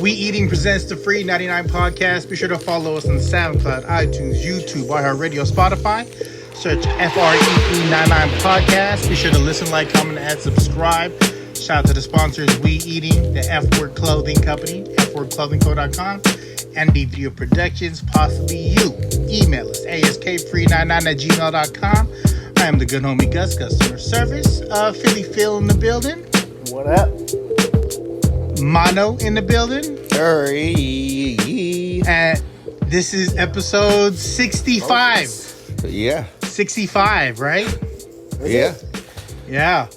We Eating presents the Free99 podcast. Be sure to follow us on SoundCloud, iTunes, YouTube, iHeartRadio, Spotify. Search FRE99 podcast. Be sure to listen, like, comment, and subscribe. Shout out to the sponsors, We Eating, the F Word Clothing Company, fwordclothingco.com, and the Video Productions, possibly you. Email us, askfree99@gmail.com. I am the good homie Gus, customer service. Philly Phil in the building. What up? Mono in the building. Hurry. And this is episode 65. Yeah. 65, right? Yeah. Yeah.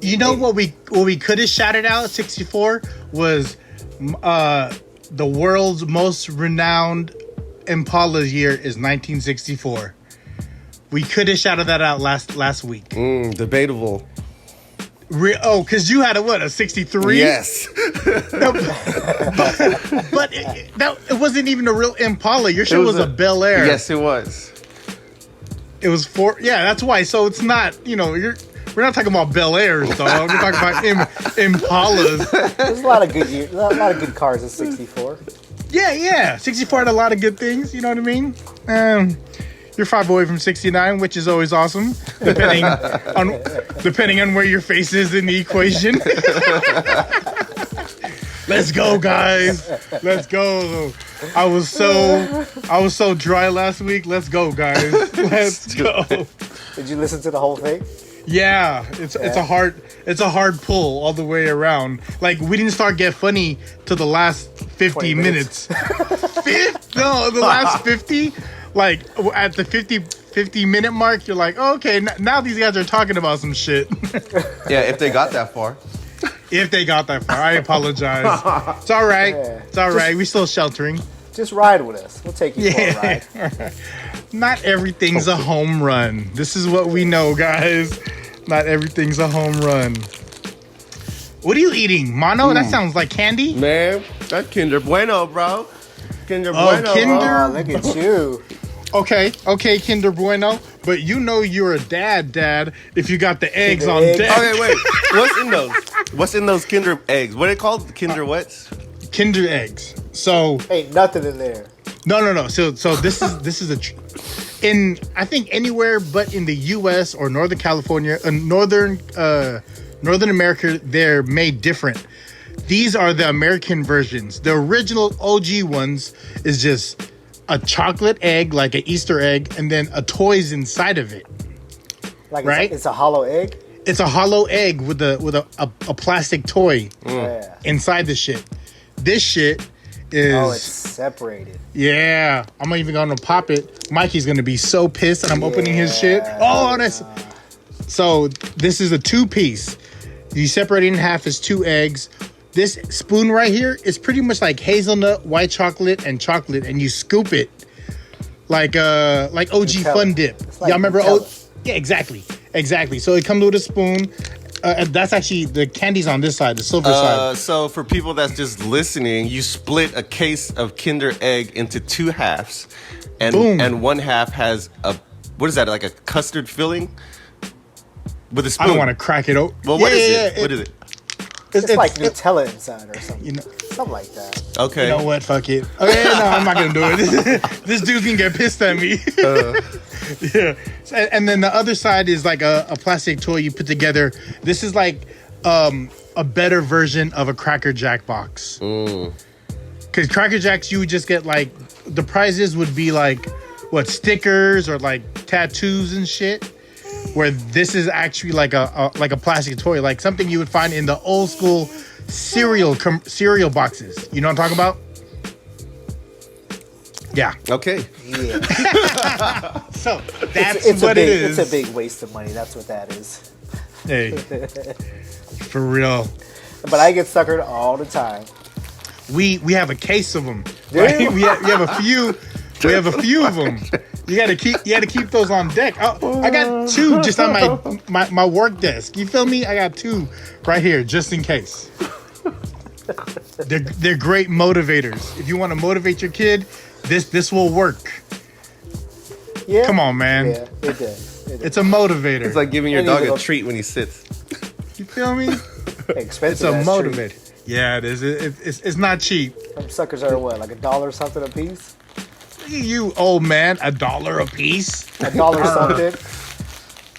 You know what we could have shouted out at 64 was the world's most renowned Impala year is 1964. We could have shouted that out last week. Debatable. Because you had a 63? Yes. No, but it wasn't even a real Impala. Your shit was a Bel Air. Yes, it was. It was that's why. So it's not, we're not talking about Bel Airs, dog. We're talking about Impalas. There's a lot of good cars in '64. Yeah. 64 had a lot of good things. You know what I mean? You're 5 away from 69, which is always awesome, depending on where your face is in the equation. Let's go, guys. Let's go. I was so dry last week. Let's go, guys. Let's go. Did you listen to the whole thing? Yeah, it's a hard pull all the way around. Like, we didn't start Get Funny till the last 50 minutes. The last 50. Like, at the 50 minute mark, you're like, oh, okay, now these guys are talking about some shit. Yeah, if they got that far. If they got that far, I apologize. It's all right. Yeah. It's all right. We're still sheltering. Just ride with us. We'll take you for a ride. Not everything's a home run. This is what we know, guys. Not everything's a home run. What are you eating, Mono? That sounds like candy. Man, that's Kinder Bueno, bro. Kinder Oh, Bueno. Kinder? Oh, look at you. Okay, Kinder Bueno. But you know you're a dad, if you got the eggs Kinder on egg. deck. Okay, wait. What's in those Kinder eggs? What are they called? Kinder what? Kinder eggs. So Ain't nothing in there. no. So this is in I think anywhere but in the U.S. or Northern California, Northern America, they're made different. These are the American versions. The original OG ones is just a chocolate egg, like an Easter egg, and then a toys inside of it. Like Right? it's a hollow egg. It's a hollow egg with a plastic toy Yeah. inside the shit. This shit is Oh, it's separated. yeah. I'm not even gonna pop it. Mikey's gonna be so pissed that I'm opening his shit. Oh, that's so. This is a 2-piece. You separate it in half as 2 eggs. This spoon right here is pretty much like hazelnut, white chocolate, and chocolate, and you scoop it like OG Nutella. Fun Dip. It's like Y'all remember? Nutella. Yeah, exactly. So it comes with a spoon. That's actually the candy's on this side, the silver side. So for people that's just listening, you split a case of Kinder Egg into 2 halves, and Boom. and one half has what is that, like a custard filling with a spoon? I don't want to crack it open. Well, what is it? What is it? It's like Nutella inside or something. You know, Something like that. Okay. You know what? Fuck it. Okay, no, I'm not gonna do it. This dude's gonna get pissed at me. Yeah. And then the other side is like a plastic toy you put together. This is like a better version of a Cracker Jack box. Because Cracker Jacks, you would just get like the prizes would be like stickers or like tattoos and shit. Where this is actually like a plastic toy, like something you would find in the old school cereal boxes. You know what I'm talking about? Yeah. Okay. Yeah. So that's it's what it is. It's a big waste of money. That's what that is. Hey, for real. But I get suckered all the time. We have a case of them. Do Right? you? We have a few. We have a few of them. You gotta keep those on deck. Oh, I got 2 just on my work desk. You feel me? I got 2 right here just in case. They're great motivators. If you want to motivate your kid, this will work. Yeah. Come on, man. Yeah, it does. It's a motivator. It's like giving your Any dog little- a treat when he sits. You feel me? Expensive. It's a ass motivator. Yeah, it is. It's not cheap. Them suckers are what, like $1 something a piece? You old man, $1 a piece. $1 something.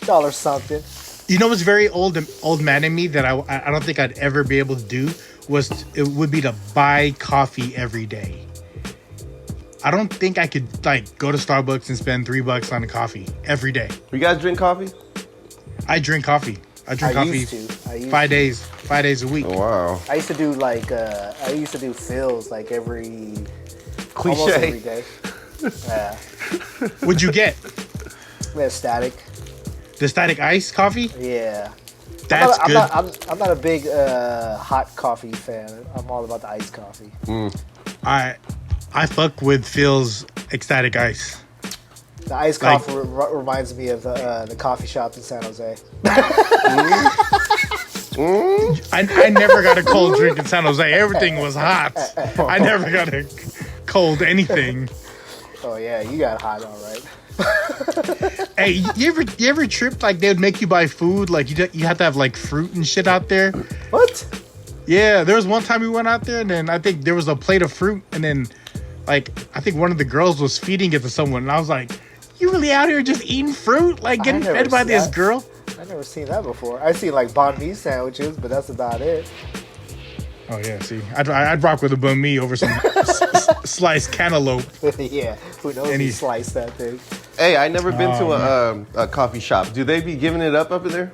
$1 something. You know what's very old man in me that I don't think I'd ever be able to do it would be to buy coffee every day. I don't think I could like go to Starbucks and spend $3 on a coffee every day. You guys drink coffee? I drink coffee. I drink coffee used to. 5 days a week. Oh, wow. I used to do like fills like almost Cliche. every day. Yeah. What'd you get? Static. The static ice coffee? Yeah. That's good. I'm not a big hot coffee fan. I'm all about the iced coffee. I fuck with Phil's ecstatic ice. The iced coffee reminds me of the coffee shop in San Jose. I never got a cold drink in San Jose. Everything was hot. I never got a cold anything. Oh yeah, you got hot, all right. Hey, you ever tripped like they would make you buy food like you have to have like fruit and shit out there? What? Yeah, there was one time we went out there and then I think there was a plate of fruit and then like I think one of the girls was feeding it to someone and I was like, you really out here just eating fruit? Like getting fed by this girl? I never seen that before. I seen like banh mi sandwiches, but that's about it. Oh yeah, see, I'd rock with a banh mi over some sliced cantaloupe. Yeah, who knows who sliced that thing. Hey, I never been to a coffee shop. Do they be giving it up in there?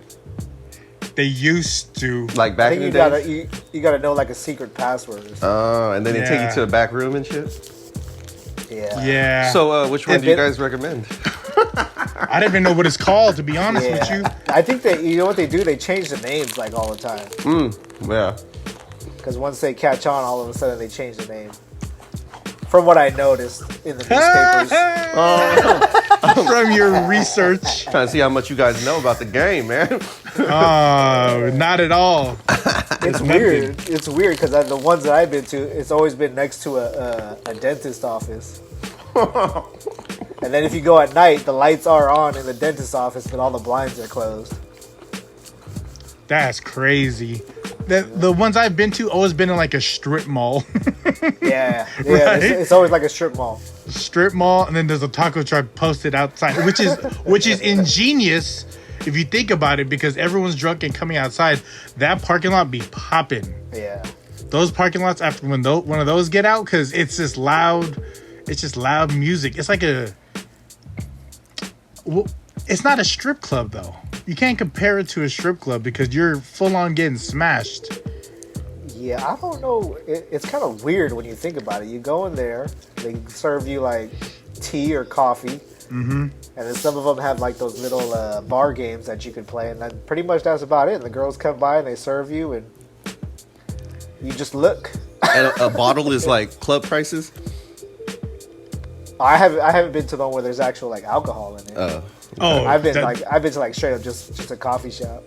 They used to. Like back in the day? You gotta know like a secret password or something. Oh, and then they take you to the back room and shit? Yeah. Yeah. So which one do you guys recommend? I didn't even know what it's called, to be honest with you. I think you know what they do? They change the names like all the time. Yeah. Because once they catch on, all of a sudden they change the name. From what I noticed in the newspapers. From your research. Trying to see how much you guys know about the game, man. Not at all. It's weird. It's weird because the ones that I've been to, it's always been next to a dentist office. And then if you go at night, the lights are on in the dentist office, but all the blinds are closed. That's crazy. The ones I've been to always been in like a strip mall. Yeah. Right? It's always like a strip mall. Strip mall, and then there's a taco truck posted outside, which is ingenious if you think about it, because everyone's drunk and coming outside. That parking lot be popping. Yeah. Those parking lots after when one of those get out, because it's just loud. It's just loud music. It's like it's not a strip club though. You can't compare it to a strip club because you're full on getting smashed. Yeah, I don't know. It's kind of weird when you think about it. You go in there, they serve you like tea or coffee, and then some of them have like those little bar games that you can play, and then pretty much that's about it. And the girls come by and they serve you, and you just look. And a bottle is like club prices? I haven't been to the one where there's actual like alcohol in it. I've been to like straight up just a coffee shop.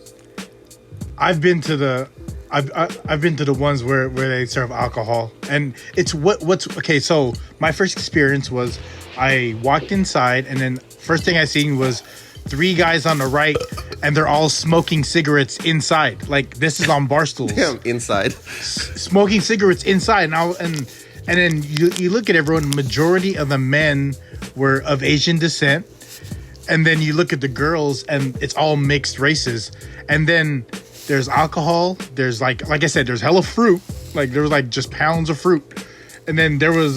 I've been to the ones where they serve alcohol, and it's what's okay. So my first experience was I walked inside, and then first thing I seen was 3 guys on the right, and they're all smoking cigarettes inside. Like this is on bar stools. Damn, inside. Smoking cigarettes inside, and then you look at everyone. Majority of the men were of Asian descent. And then you look at the girls, and it's all mixed races. And then there's alcohol. There's like I said, there's hella fruit. Like there was like just pounds of fruit. And then there was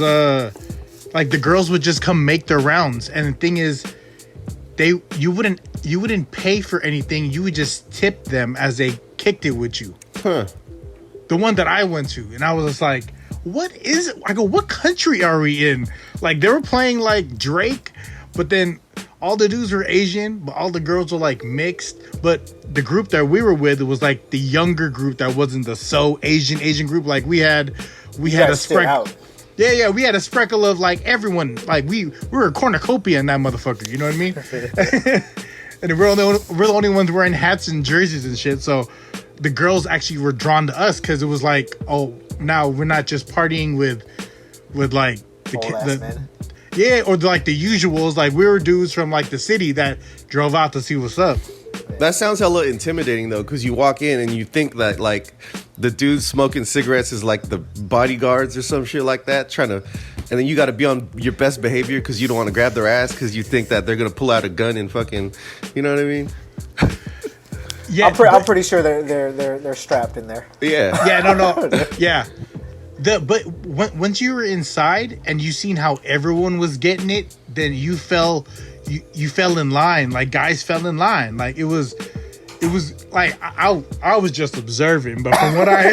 like the girls would just come make their rounds. And the thing is, you wouldn't pay for anything. You would just tip them as they kicked it with you. Huh. The one that I went to, and I was just like, what is it? I go, what country are we in? Like they were playing like Drake, but then all the dudes were Asian, but all the girls were like mixed. But the group that we were with, it was like the younger group that wasn't the so Asian group. Like we had a speckle. Yeah, we had a speckle of like everyone. Like we were a cornucopia in that motherfucker. You know what I mean? And we're the only ones wearing hats and jerseys and shit. So the girls actually were drawn to us because it was like, oh, now we're not just partying with like the men. Yeah, or like the usuals. Like we were dudes from like the city that drove out to see what's up. That sounds hella intimidating though, because you walk in and you think that like the dude smoking cigarettes is like the bodyguards or some shit like that, and then you got to be on your best behavior because you don't want to grab their ass because you think that they're gonna pull out a gun and fucking, you know what I mean? Yeah, I'm pretty sure they're strapped in there. Yeah. Yeah, no. Yeah. But once you were inside and you seen how everyone was getting it, then you fell in line. Like guys fell in line. Like it was like I was just observing. But from what I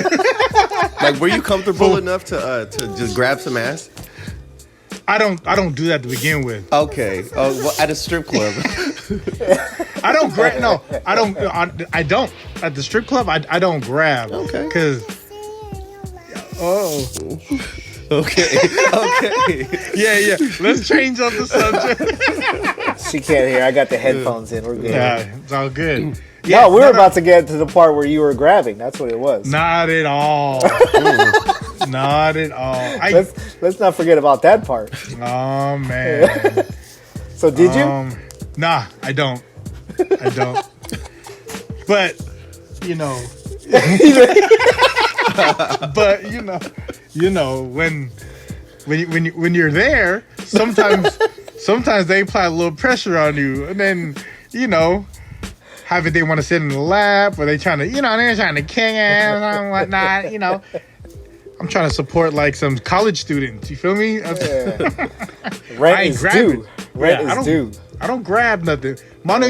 like, were you comfortable enough to just grab some ass? I don't do that to begin with. Okay. Well, at a strip club. I don't grab. No, I don't. I don't at the strip club. I don't grab. Okay. Because. Oh. Okay. Yeah. Let's change up the subject. She can't hear. I got the headphones in. We're good. Yeah, it's all good. Yeah, we were about to get to the part where you were grabbing. That's what it was. Not at all. Not at all. Let's not forget about that part. Oh man. So did you? Nah, I don't. But but when you're there, sometimes they apply a little pressure on you, and then have it they want to sit in the lap, or they trying to they're trying to king ass and whatnot. I'm trying to support like some college students. You feel me? Rent is due. I don't grab nothing. Mono,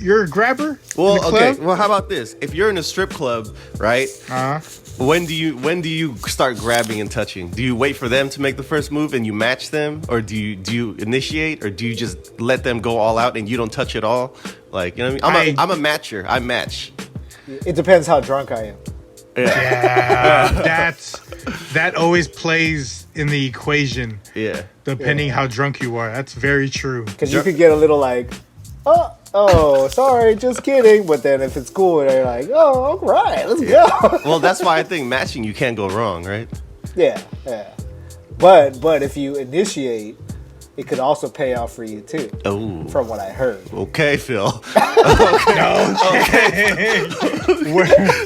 you're a grabber? Well, okay. Well, how about this? If you're in a strip club, right? When do you start grabbing and touching? Do you wait for them to make the first move and you match them, or do you initiate, or do you just let them go all out and you don't touch at all? Like, you know what I mean? I'm a matcher. I match. It depends how drunk I am. Yeah, that always plays in the equation. Yeah. Depending how drunk you are. That's very true. Because you could get a little like, oh, sorry, just kidding. But then if it's cool, they're like, oh, all right, let's go. Well, that's why I think matching, you can't go wrong, right? Yeah. But if you initiate, it could also pay off for you too. Oh. From what I heard. Okay, Phil. Okay.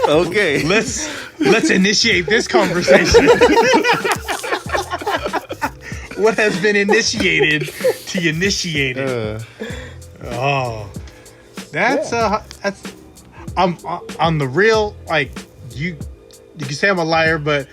Okay. Let's initiate this conversation. What has been initiated to initiate it? That's I'm on the real, like you can say I'm a liar, but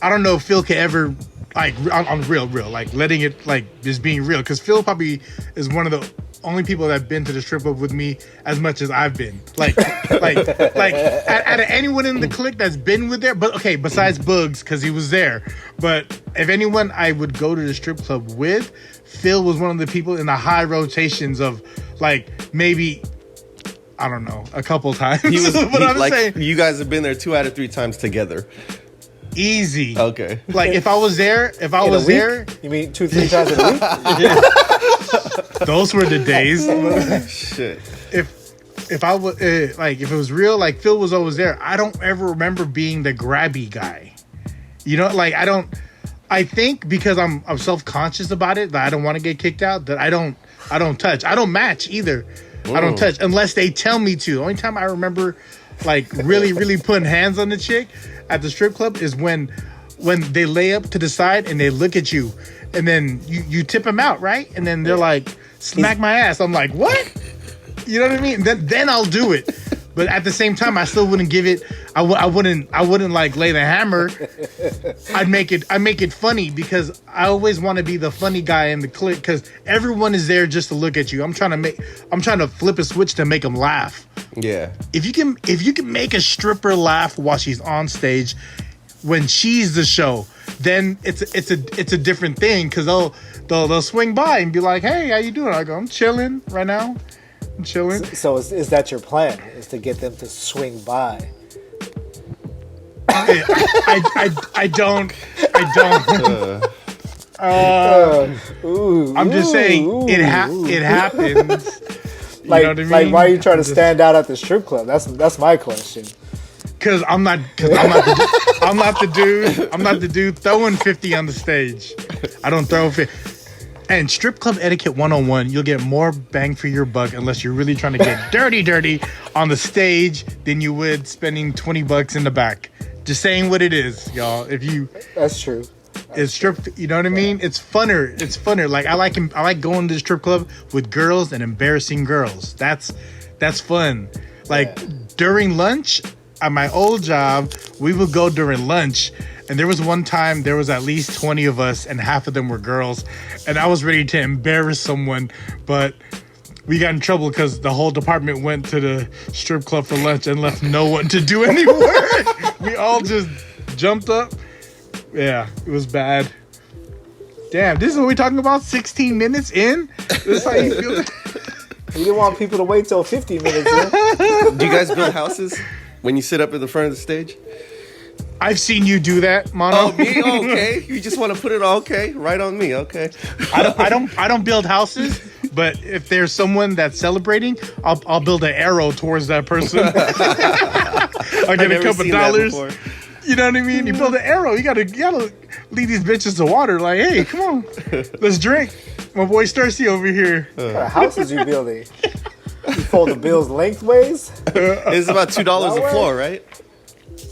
I don't know if Phil can ever like on real like letting it like just being real, because Phil probably is one of the only people that have been to the strip club with me as much as I've been. Like out of anyone in the clique that's been with there, but okay, besides Bugs, because he was there. But if anyone I would go to the strip club with, Phil was one of the people in the high rotations of like maybe, I don't know, a couple times. He was, but I'm like, saying, you guys have been there 2 out of 3 times together. Easy. Okay. Like if I was there, You mean 2-3 times a week? those were the days. Shit. If I was like, if it was real, like Phil was always there. I don't ever remember being the grabby guy. Like I think because I'm self-conscious about it, that I don't want to get kicked out, that I don't touch. I don't match either. Ooh. I don't touch unless they tell me to. The only time I remember like really putting hands on the chick at the strip club is when they lay up to the side and they look at you, and then you tip them out, right? And then they're like, smack my ass. I'm like, what? You know what I mean? Then I'll do it. But at the same time, I still wouldn't give it. I wouldn't like lay the hammer. I'd make it funny, because I always want to be the funny guy in the clique, because everyone is there just to look at you. I'm trying to flip a switch to make them laugh. Yeah. If you can make a stripper laugh while she's on stage, when she's the show, then it's a different thing, because they'll swing by and be like, hey, how you doing? I go, I'm chilling right now. I'm chilling. So is that your plan? Is to get them to swing by? I don't. I'm just saying it happens. Like, you know what I mean? Like, why are you trying to stand out at the strip club? That's my question. Because I'm not the dude throwing 50 on the stage. I don't throw 50. And strip club etiquette 101, you'll get more bang for your buck unless you're really trying to get dirty on the stage than you would spending $20 in the back. Just saying what it is, y'all. That's true. It's strip, you know what I mean? It's funner. It's funner. Like I like going to the strip club with girls and embarrassing girls. That's fun. Like during lunch at my old job, we would go during lunch. And there was one time there was at least 20 of us and half of them were girls. And I was ready to embarrass someone, but we got in trouble because the whole department went to the strip club for lunch and left no one to do any work. We all just jumped up. Yeah, it was bad. Damn, this is what we're talking about 16 minutes in? This is how you feel? You didn't want people to wait till 50 minutes in. Do you guys build houses when you sit up at the front of the stage? I've seen you do that, Mono. Oh, me? Oh, okay. You just want to put it all okay? Right on me, okay. I don't build houses, but if there's someone that's celebrating, I'll build an arrow towards that person. I'll get a couple dollars. You know what I mean? You build an arrow. You gotta lead these bitches to water. Like, hey, come on, let's drink. My boy's thirsty over here. What kind of houses you building? You fold the bills lengthways? It's about $2 a floor, right?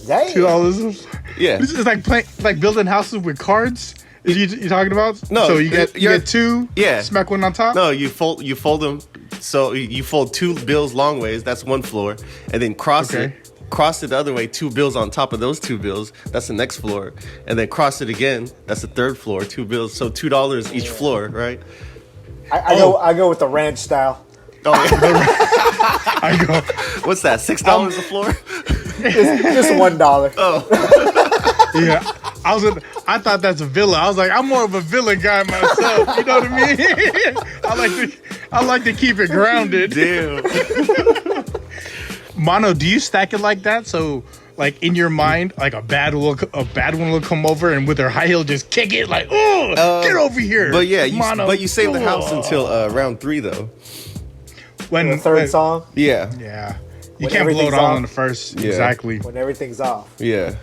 Dang. $2. Yeah. This is like building houses with cards. You talking about? No. So you get two. Yeah. Smack one on top. No, you fold them. So you fold 2 bills long ways. That's one floor, and then cross it the other way. 2 bills on top of those 2 bills. That's the next floor, and then cross it again. That's the third floor. 2 bills. So $2 each floor, right? I go with the ranch style. Oh, yeah. I go. What's that? $6 a floor? Just $1. Oh. Yeah. I thought that's a villa. I was like, I'm more of a villa guy myself. You know what I mean? I like to keep it grounded. Damn. Mono, do you stack it like that? So, like in your mind, like a bad one will come over and with her high heel just kick it like, oh, get over here. But yeah, Mono, you save the house until round 3 though. When the third song? Yeah. Yeah. You When can't blow it everything's all off. in the first. Yeah. Exactly. When everything's off. Yeah.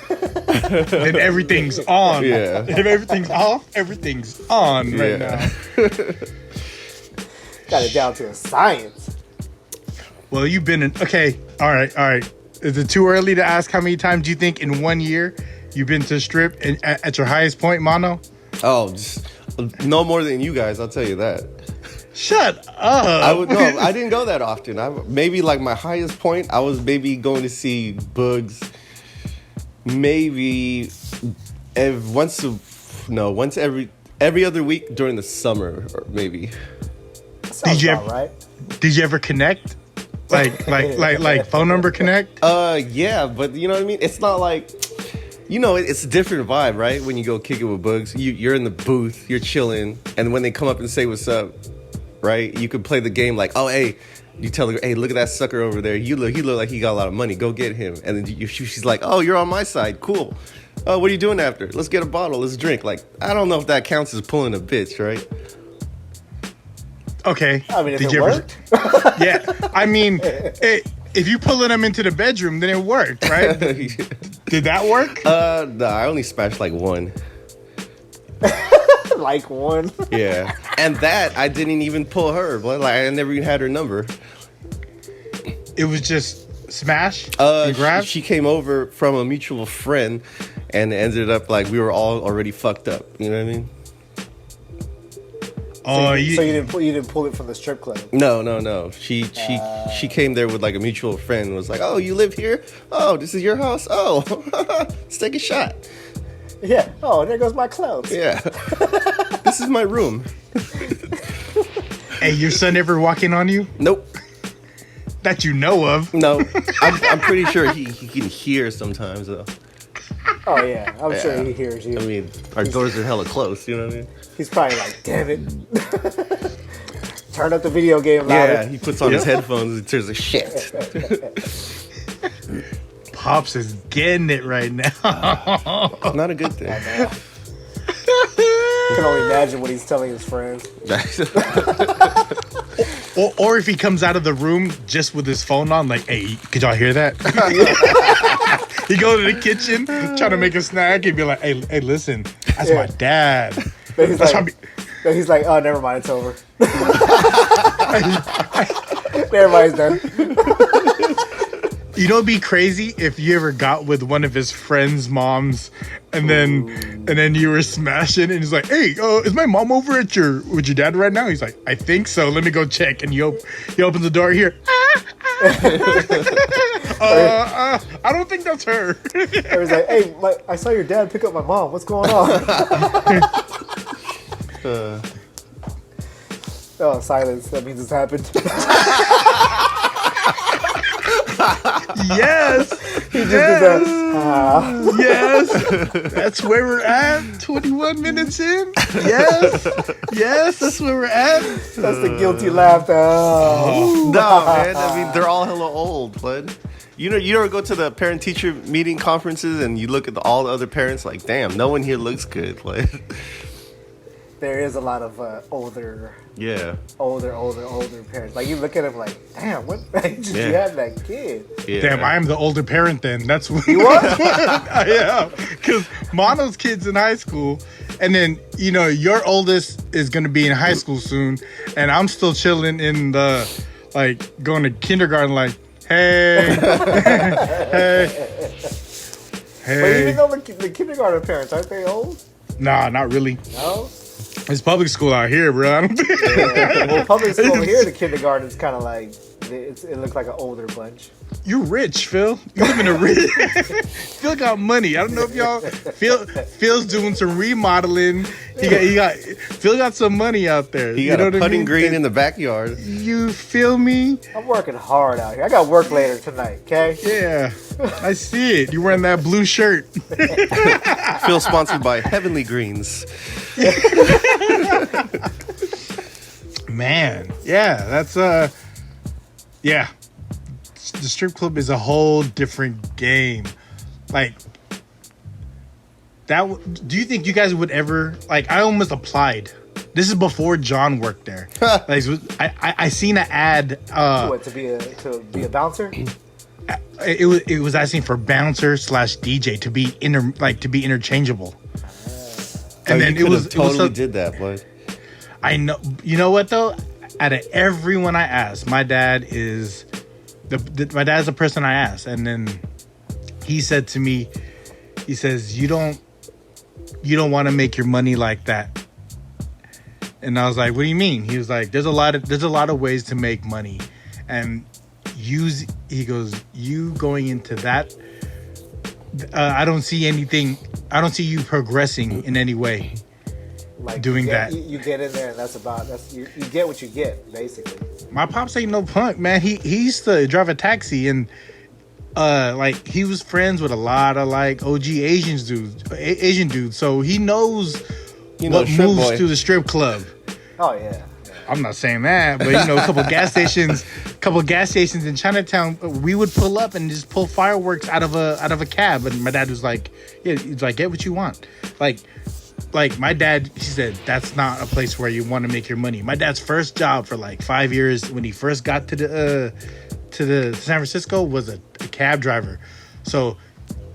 Then everything's on. Yeah. If everything's off, everything's on right now. Got it down to a science. Well, you've been in. Okay. All right. Is it too early to ask how many times do you think in 1 year you've been to strip and at your highest point, Mono? Oh, just no more than you guys. I'll tell you that. Shut up. I didn't go that often. Maybe like my highest point, I was maybe going to see Bugs. Maybe once every other week during the summer, or maybe. Sounds about right. Did you ever connect? Like phone number connect? Yeah, but you know what I mean? It's not like, it's a different vibe, right? When you go kick it with Bugs, you're in the booth, you're chilling, and when they come up and say what's up, right? You could play the game like, oh, hey, you tell her, hey, look at that sucker over there. He look like he got a lot of money. Go get him. And then she's like, oh, you're on my side. Cool. Oh, what are you doing after? Let's get a bottle. Let's drink. Like, I don't know if that counts as pulling a bitch, right? Okay. I mean, if it worked. Yeah. I mean, if you pulling them into the bedroom, then it worked, right? Did that work? No, I only smashed like one. Like one. Yeah. And that, I didn't even pull her. But like, I never even had her number. It was just smash and grab? She came over from a mutual friend and ended up like we were all already fucked up. You know what I mean? So you didn't pull it from the strip club? No. She came there with like a mutual friend and was like, oh, you live here? Oh, this is your house? Oh, let's take a shot. Yeah. Oh, there goes my clothes. Yeah. This is my room. Hey, your son ever walking on you? Nope. That you know of? No. I'm pretty sure he can hear sometimes though. Oh yeah, I'm sure he hears you. I mean, our doors are hella close. You know what I mean? He's probably like, damn it. Turn up the video game louder. Yeah, he puts on his headphones and turns the shit. Pops is getting it right now. Not a good thing. I can only imagine what he's telling his friends. Or if he comes out of the room just with his phone on, like, hey, could y'all hear that? He go to the kitchen, trying to make a snack, and be like, hey, listen, that's my dad. He's That's like, So he's like, oh, never mind, it's over. Everybody's done. You know, it'd be crazy if you ever got with one of his friends' moms, and then you were smashing, and he's like, "Hey, is my mom over with your dad right now?" He's like, "I think so. Let me go check." And he opens the door here. I don't think that's her. I was like, "Hey, I saw your dad pick up my mom. What's going on?" Oh, silence. That means it's happened. Yes. He just did that. Yes. That's where we're at. 21 minutes in. Yes. Yes, that's where we're at. That's the guilty laugh. Oh. No, man. I mean, they're all hella old, bud. You know, you ever go to the parent-teacher meeting conferences and you look at all the other parents like, damn, no one here looks good. Like, there is a lot of older parents. Like, you look at them like, damn, what age did you have that kid? Yeah. Damn, I am the older parent then. That's what You are? I am. Because Mono's kid's in high school, and then, you know, your oldest is going to be in high school soon, and I'm still chilling in the, like, going to kindergarten like, hey, hey. But even though the kindergarten parents, aren't they old? Nah, not really. No? It's public school out here, bro. I don't think. Yeah. Well, public school over here, the kindergarten's kind of like, it looks like an older bunch. You're rich, Phil. You live in a rich. Phil got money. I don't know if y'all. Phil's doing some remodeling. Phil got some money out there. He got a putting green in the backyard. You feel me? I'm working hard out here. I got work later tonight, okay? Yeah, I see it. You're wearing that blue shirt. Phil sponsored by Heavenly Greens. Man, yeah, that's yeah. The strip club is a whole different game. Like that. Do you think you guys would ever like? I almost applied. This is before John worked there. Like, I seen an ad. What, to be a bouncer? It was asking for bouncer / DJ to be interchangeable. And then you totally did that, boy. I know. You know what though? Out of everyone I asked, my dad is my dad's the person I asked, and then he said to me, he says, "You don't want to make your money like that." And I was like, "What do you mean?" He was like, "There's a lot of ways to make money, and he goes, you going into that. I don't see anything. I don't see you progressing in any way." Like doing that. You get in there, and you get what you get, basically. My pops ain't no punk, man. He used to drive a taxi, and like he was friends with a lot of like OG Asian dudes. So he knows what moves to the strip club. Oh yeah. I'm not saying that, but you know, a couple gas stations in Chinatown, we would pull up and just pull fireworks out of a cab, and my dad was like, "Yeah, he's like, get what you want." Like my dad, he said, that's not a place where you want to make your money. My dad's first job for like 5 years when he first got to the San Francisco was a cab driver. So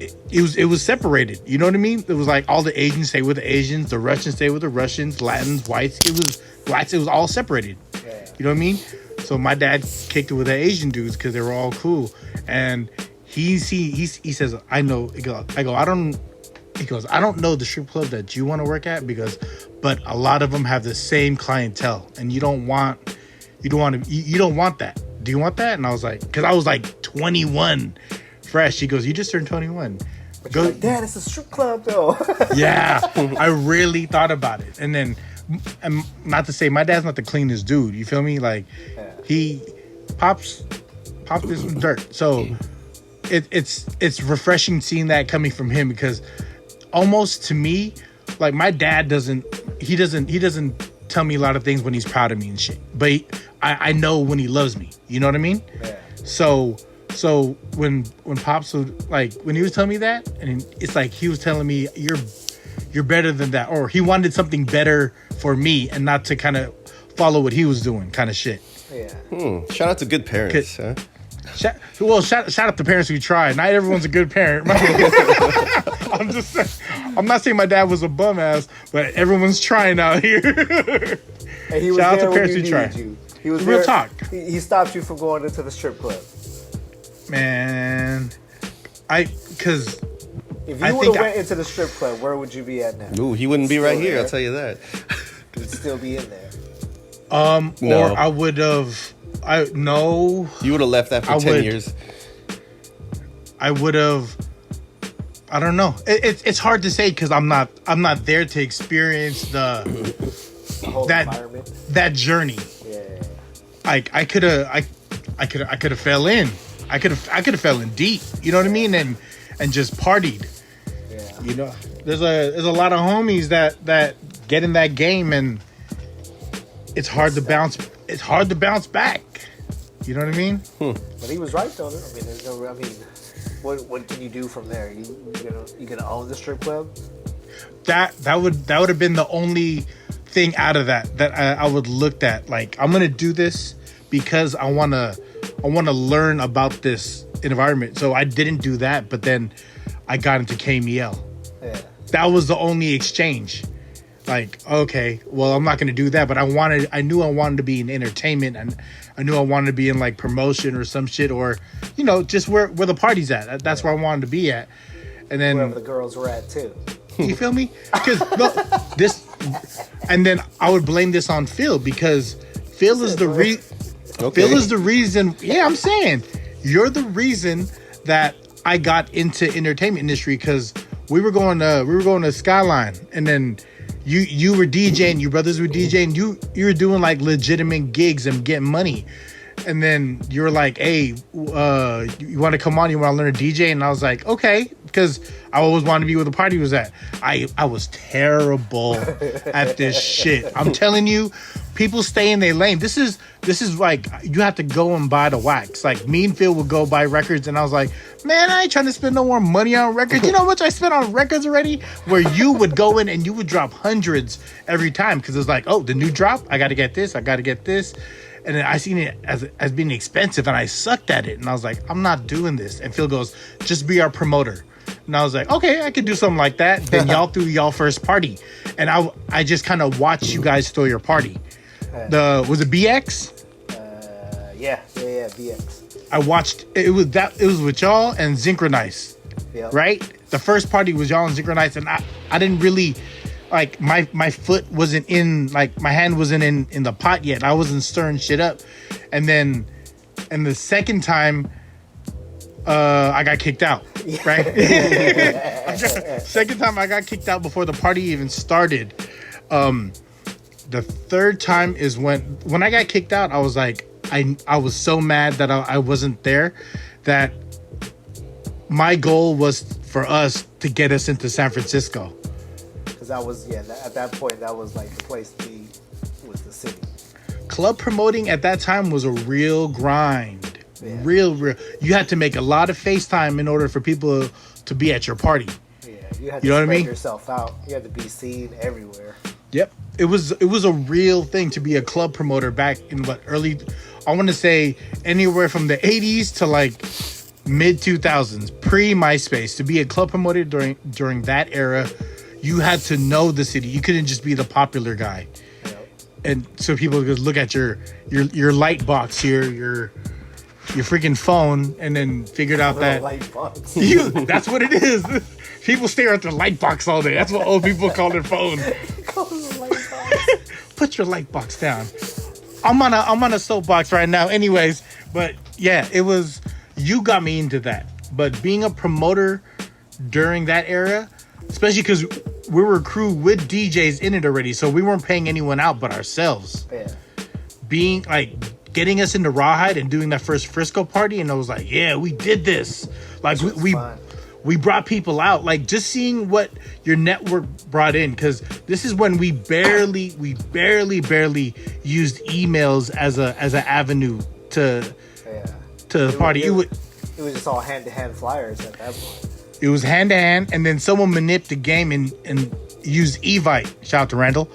it was separated. You know what I mean? It was like all the Asians stay with the Asians, the Russians stay with the Russians, Latins, whites. It was blacks. It was all separated. Yeah. You know what I mean? So my dad kicked it with the Asian dudes because they were all cool. And he says, I know. He goes, I don't know the strip club that you want to work at but a lot of them have the same clientele, and you don't want that. Do you want that? And I was like, because I was like 21, fresh. He goes, you just turned 21. But you're like, Dad, it's a strip club though. Yeah, I really thought about it, and then, and not to say my dad's not the cleanest dude. You feel me? Like, he pops this some dirt. So it's refreshing seeing that coming from him, because almost to me, like my dad doesn't tell me a lot of things when he's proud of me and shit. But I know when he loves me. You know what I mean? Yeah. So when Pops would, like, when he was telling me that, and it's like he was telling me you're better than that, or he wanted something better for me and not to kind of follow what he was doing, kind of shit. Yeah. Shout out to good parents, huh? Shout out to parents who try. Not everyone's a good parent. I'm just saying, I'm not saying my dad was a bum ass, but everyone's trying out here. And he was Shout out there to when parents you who try. needed you. He was Real there. talk. He stopped you from going into the strip club. Man, because If you would have went into the strip club, where would you be at now? Ooh, he wouldn't be right here. there. I'll tell you that. You'd still be in there. No. or I would have. No. You would have left after 10 years. I would have. I don't know. It's hard to say because I'm not there to experience the whole environment. That journey. Yeah. I could have fell in. I could have fell in deep. You know what I mean? And just partied. Yeah. You know, there's a lot of homies that get in that game and it's hard to bounce. It's hard to bounce back. You know what I mean? But he was right though. I mean, there's no. I mean, what can you do from there? You gonna own the strip club? That would have been the only thing out of that I would looked at. Like, I'm gonna do this because I wanna learn about this environment. So I didn't do that, but then I got into KMEL. Yeah. That was the only exchange. Like, okay, well, I'm not gonna do that, but I knew I wanted to be in entertainment, and I knew I wanted to be in like promotion or some shit, or just where the party's at. That's where I wanted to be at. And then Wherever the girls were at too. You feel me? Because and then I would blame this on Phil because Phil is the Phil is the reason. Yeah, I'm saying you're the reason that I got into entertainment industry because we were going to Skyline, and then you were DJing, your brothers were DJing, you were doing like legitimate gigs and getting money. And then you were like, hey, you want to come on? You want to learn to DJ? And I was like, okay, because I always wanted to be where the party was at. I was terrible at this shit. I'm telling you, people stay in their lane. This is like, you have to go and buy the wax. Like, me and Phil would go buy records, and I was like, man, I ain't trying to spend no more money on records. You know how much I spent on records already? Where you would go in and you would drop hundreds every time because it's like, oh, the new drop, I got to get this, I got to get this. And then I seen it as being expensive, and I sucked at it. And I was like, I'm not doing this. And Phil goes, just be our promoter. And I was like, okay, I could do something like that. Then y'all threw y'all first party. And I just kind of watched you guys throw your party. Was it BX? Yeah, BX. I watched, it was with y'all and Synchronize. Yep. Right? The first party was y'all and Synchronize, and I didn't really... Like my foot wasn't in, like my hand wasn't in the pot yet. I wasn't stirring shit up. And then, the second time, I got kicked out. Right? Second time I got kicked out before the party even started. The third time is when I got kicked out. I was like, I was so mad that I wasn't there. That my goal was for us to get us into San Francisco. That was at that point that was like the place to be, was the city. Club promoting at that time was a real grind. Yeah. Real. You had to make a lot of FaceTime in order for people to be at your party. Yeah, you had to spread yourself out. You had to be seen everywhere. Yep. It was a real thing to be a club promoter back in early, I want to say anywhere from the 80s to like mid 2000s, pre MySpace. To be a club promoter during that era, you had to know the city. You couldn't just be the popular guy. Yep. And so people could look at your light box here, your freaking phone, and then figured out that light box. That's what it is. People stare at their light box all day. That's what old people call their phone. Put your light box down. I'm on a soapbox right now. Anyways, but yeah, you got me into that. But being a promoter during that era, especially because we were a crew with DJs in it already, so we weren't paying anyone out but ourselves. Yeah. Being like getting us into Rawhide and doing that first Frisco party, and I was like, yeah, we did this. Like we brought people out. Like just seeing what your network brought in, because this is when we barely used emails as an avenue to the party. It was just all hand-to-hand flyers at that point. It was hand-to-hand, and then someone manipulated the game and used Evite. Shout out to Randall.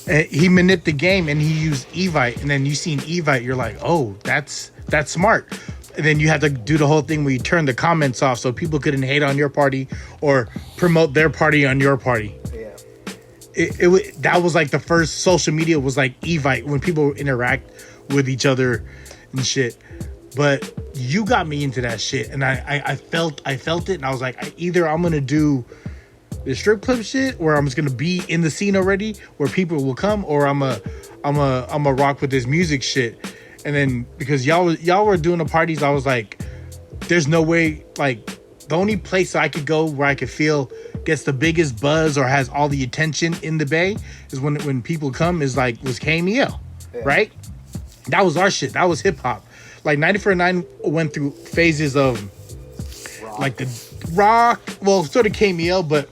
he manipulated the game and he used Evite, and then you seen Evite, you're like, oh, that's smart. And then you had to do the whole thing where you turn the comments off so people couldn't hate on your party or promote their party on your party. Yeah. That was like the first social media was like Evite, when people interact with each other and shit. But you got me into that shit, and I felt it, and I was like, either I'm gonna do the strip club shit, or I'm just gonna be in the scene already, where people will come, or I'm a rock with this music shit. And then because y'all were doing the parties, I was like, there's no way. Like, the only place I could go where I could feel gets the biggest buzz or has all the attention in the Bay is when people come was KMEL, right? That was our shit. That was hip hop. Like 94.9 went through phases of rock. Like the rock, well, sort of KMEL, but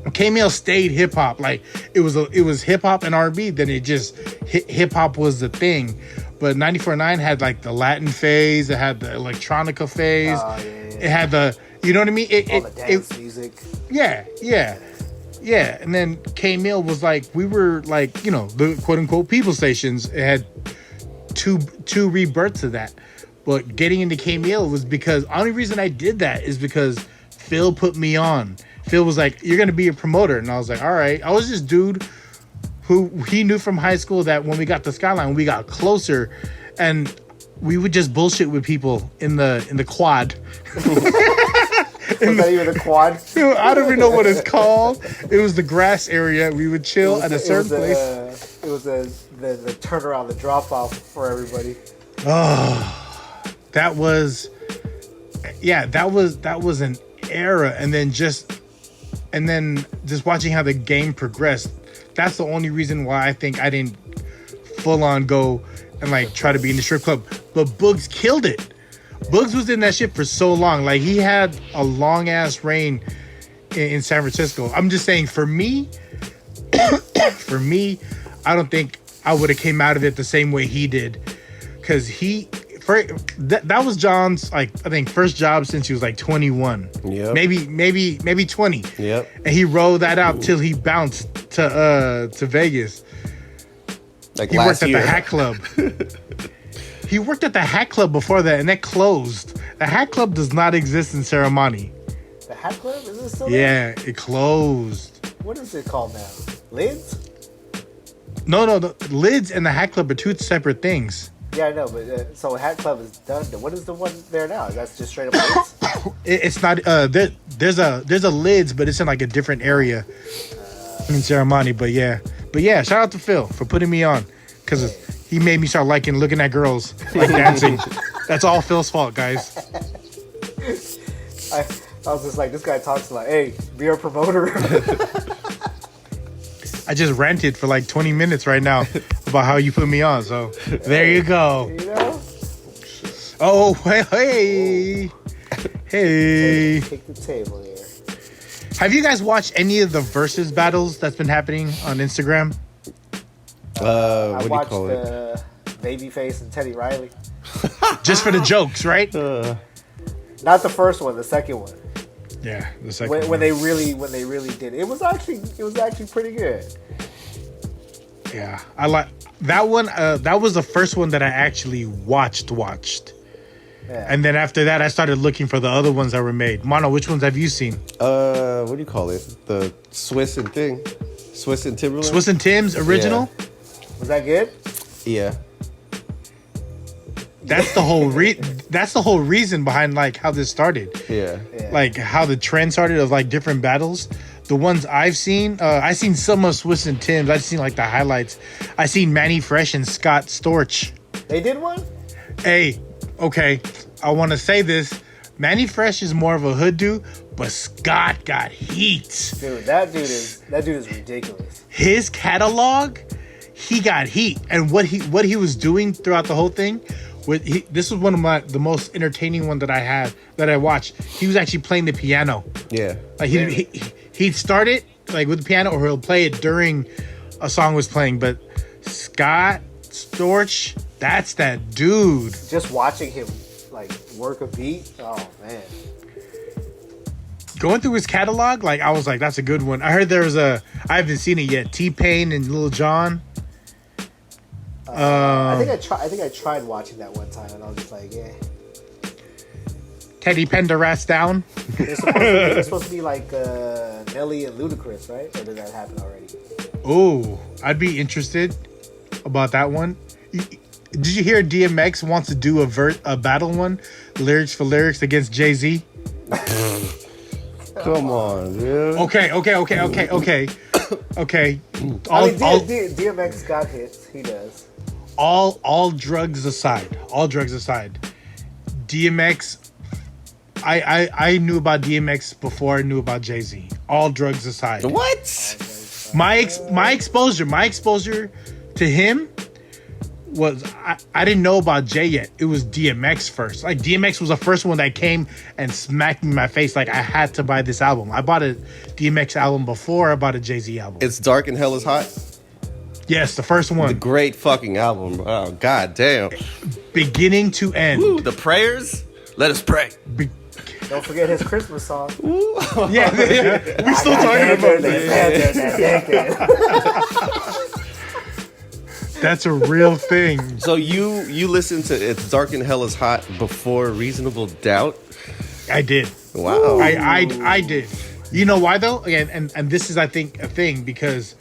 KMEL stayed hip hop. Like it was hip hop and R&B. Then it just hip hop was the thing. But 94.9 had like the Latin phase. It had the electronica phase. It had the, you know what I mean? All the dance music. Yeah. And then KMEL was like, we were like, you know, the quote unquote people stations. It had two rebirths of that. But getting into KMEL was because the only reason I did that is because Phil put me on. Phil was like, you're gonna be a promoter, and I was like, all right. I was this dude who he knew from high school that when we got to Skyline, we got closer, and we would just bullshit with people in the quad. Was that even a quad? I don't even know what it's called. It was the grass area. We would chill at a certain place. It was the turnaround, the drop off for everybody. Oh, that was an era. And then just watching how the game progressed. That's the only reason why I think I didn't full on go and like try to be in the strip club. But Boogs killed it. Boogs was in that shit for so long. Like he had a long ass reign in San Francisco. I'm just saying, for me, I don't think I would have came out of it the same way he did, because that was John's, like, I think first job since he was like 21. Yeah. Maybe 20. Yep. And he rode that out till he bounced to Vegas. Like he last worked at year. the Hat Club. He worked at the Hat Club before that, and that closed. The Hat Club does not exist in Serramonte. The Hat Club? Is it still there? Yeah, it closed. What is it called now? Lids? No, the Lids and the Hat Club are two separate things. Yeah, I know, but so Hat Club is done. What is the one there now? That's just straight up Lids? It's not. There's a Lids, but it's in like a different area in Serramonte. But yeah, shout out to Phil for putting me on, because he made me start looking at girls like dancing. That's all Phil's fault, guys. I was just like, this guy talks like, hey, be our promoter. I just ranted for like 20 minutes right now about how you put me on. So there you go. You know? Oh, hey. Kick the table here. Have you guys watched any of the versus battles that's been happening on Instagram? What do you watched call it? Babyface and Teddy Riley. Just for the jokes, right? Not the first one, the second one. Yeah, the second When they really did it. It was actually pretty good. Yeah, I like that one. That was the first one that I actually watched. Yeah. And then after that, I started looking for the other ones that were made. Mono, which ones have you seen? What do you call it? The Swiss and Timberland. Swiss and Tim's original. Yeah. Was that good? Yeah. That's the whole reason behind like how this started. Yeah. Like how the trend started of like different battles. The ones I've seen some of Swiss and Tim's. I've seen like the highlights. I seen Manny Fresh and Scott Storch. They did one? Hey, okay, I want to say this. Manny Fresh is more of a hood dude, but Scott got heat. Dude, that dude is ridiculous. His catalog, he got heat, and what he was doing throughout the whole thing. This was one of the most entertaining one that I watched. He was actually playing the piano. Yeah. Like he'd start it like with the piano, or he'll play it during a song was playing. But Scott Storch, that's that dude. Just watching him like work a beat, oh man. Going through his catalog, like I was like, that's a good one. I heard I haven't seen it yet. T-Pain and Lil Jon. I think I tried watching that one time, and I was just like, yeah. Teddy Pendergrass down. It's supposed to be like Nelly and Ludacris, right? Or did that happen already? Oh, I'd be interested about that one. Did you hear DMX wants to do a battle one, lyrics for lyrics against Jay-Z? Come on, dude. Okay. DMX got hits. He does. All drugs aside, DMX. I knew about DMX before I knew about Jay-Z. All drugs aside. What? My exposure to him was I didn't know about Jay yet. It was DMX first. Like DMX was the first one that came and smacked me in my face. Like I had to buy this album. I bought a DMX album before I bought a Jay-Z album. It's Dark and Hell is Hot. Yes, the first one. The great fucking album. Oh god damn. Beginning to end. Woo, the prayers. Let us pray. Don't forget his Christmas song. Yeah. We still talking about that. That's a real thing. So you listened to It's Dark and Hell is Hot before Reasonable Doubt? I did. Wow. I did. You know why though? Again, and this is I think a thing because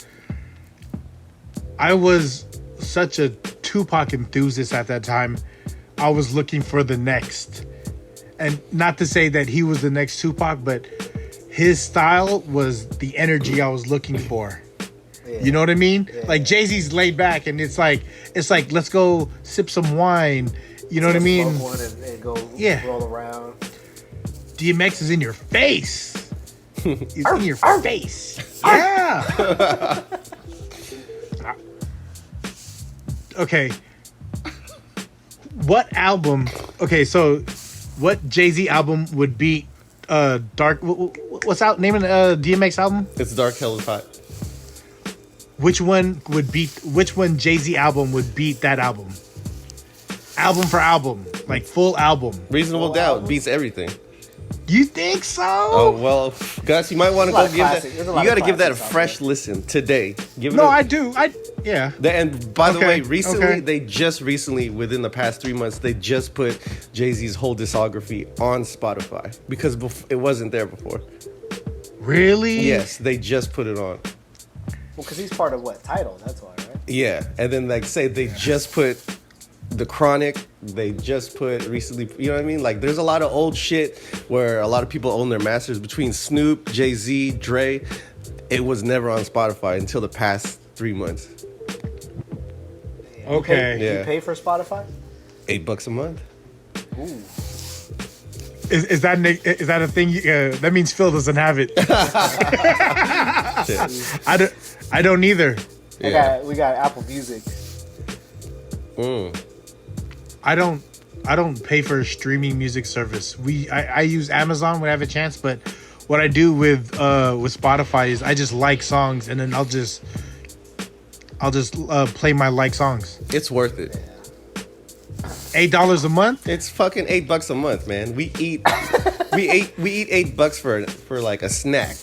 I was such a Tupac enthusiast at that time. I was looking for the next. And not to say that he was the next Tupac, but his style was the energy I was looking for. Yeah. You know what I mean? Yeah. Like Jay-Z's laid back, and it's like let's go sip some wine. You know what I mean? Smoke one and go roll around. DMX is in your face. He's in your face. Yeah. Okay. What album? Okay, so. What Jay-Z album would beat Dark? What's out? Name of DMX album? It's Dark Hell is Hot. Which one Jay-Z album would beat that album? Album for album, like full album. Reasonable Doubt beats everything. You think so? Oh well, Gus, you might want to go give that. You got to give that a fresh listen today. I do. Yeah. And by the way, they just recently, within the past 3 months, they just put Jay-Z's whole discography on Spotify because it wasn't there before. Really? Yes, they just put it on. Well, because he's part of Tidal, that's why, right? Yeah, and then they just put The Chronic. They just put recently, you know what I mean? Like, there's a lot of old shit where a lot of people own their masters between Snoop, Jay-Z, Dre. It was never on Spotify until the past 3 months. Okay. You pay for Spotify? $8 a month. Ooh. Is that a thing? That means Phil doesn't have it. I don't either. We got Apple Music. I don't pay for a streaming music service. I use Amazon when I have a chance, but what I do with Spotify is I just like songs and then I'll just play my like songs. It's worth it. $8 a month? It's fucking $8 a month, man. We eat $8 for like a snack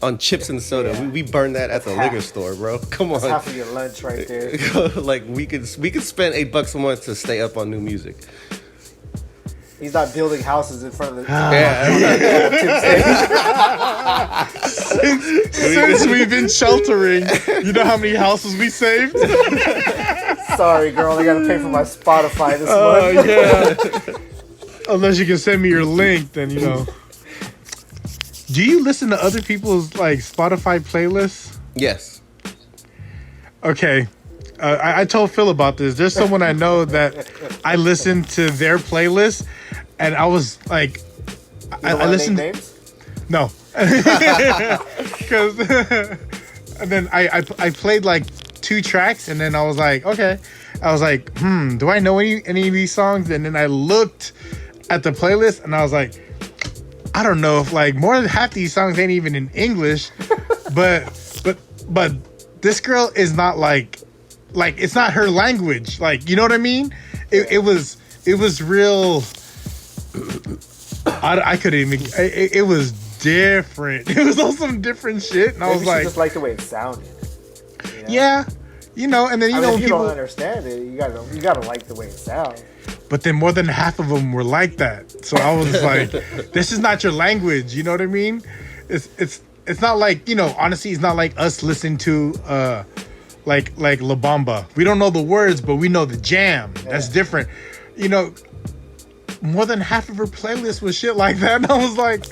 on chips and soda. Yeah. We burn that at the liquor store, bro. Come on. That's half of your lunch right there. Like we could spend $8 a month to stay up on new music. He's not building houses in front of the since we've been sheltering, you know how many houses we saved? Sorry, girl, I gotta pay for my Spotify this month. Yeah. Unless you can send me your link, then you know. Do you listen to other people's like Spotify playlists? Yes. Okay. I told Phil about this. There's someone I know that I listened to their playlist, and I was like, I listened. Names? No, because and then I played like 2 tracks, and then I was like, okay. I was like, do I know any of these songs? And then I looked at the playlist, and I was like, I don't know if like more than half these songs ain't even in English, but this girl is not like it's not her language. Like, you know what I mean? It was real. I couldn't even. It was different. It was all some different shit, and I was like, just like the way it sounded. You know? you know, and then I mean, if when you people don't understand it, you gotta like the way it sounds. But then more than half of them were like that. So I was like, this is not your language. You know what I mean? It's not like, you know, honestly, it's not like us listening to like La Bamba. We don't know the words, but we know the jam. That's different. You know, more than half of her playlist was shit like that. And I was like,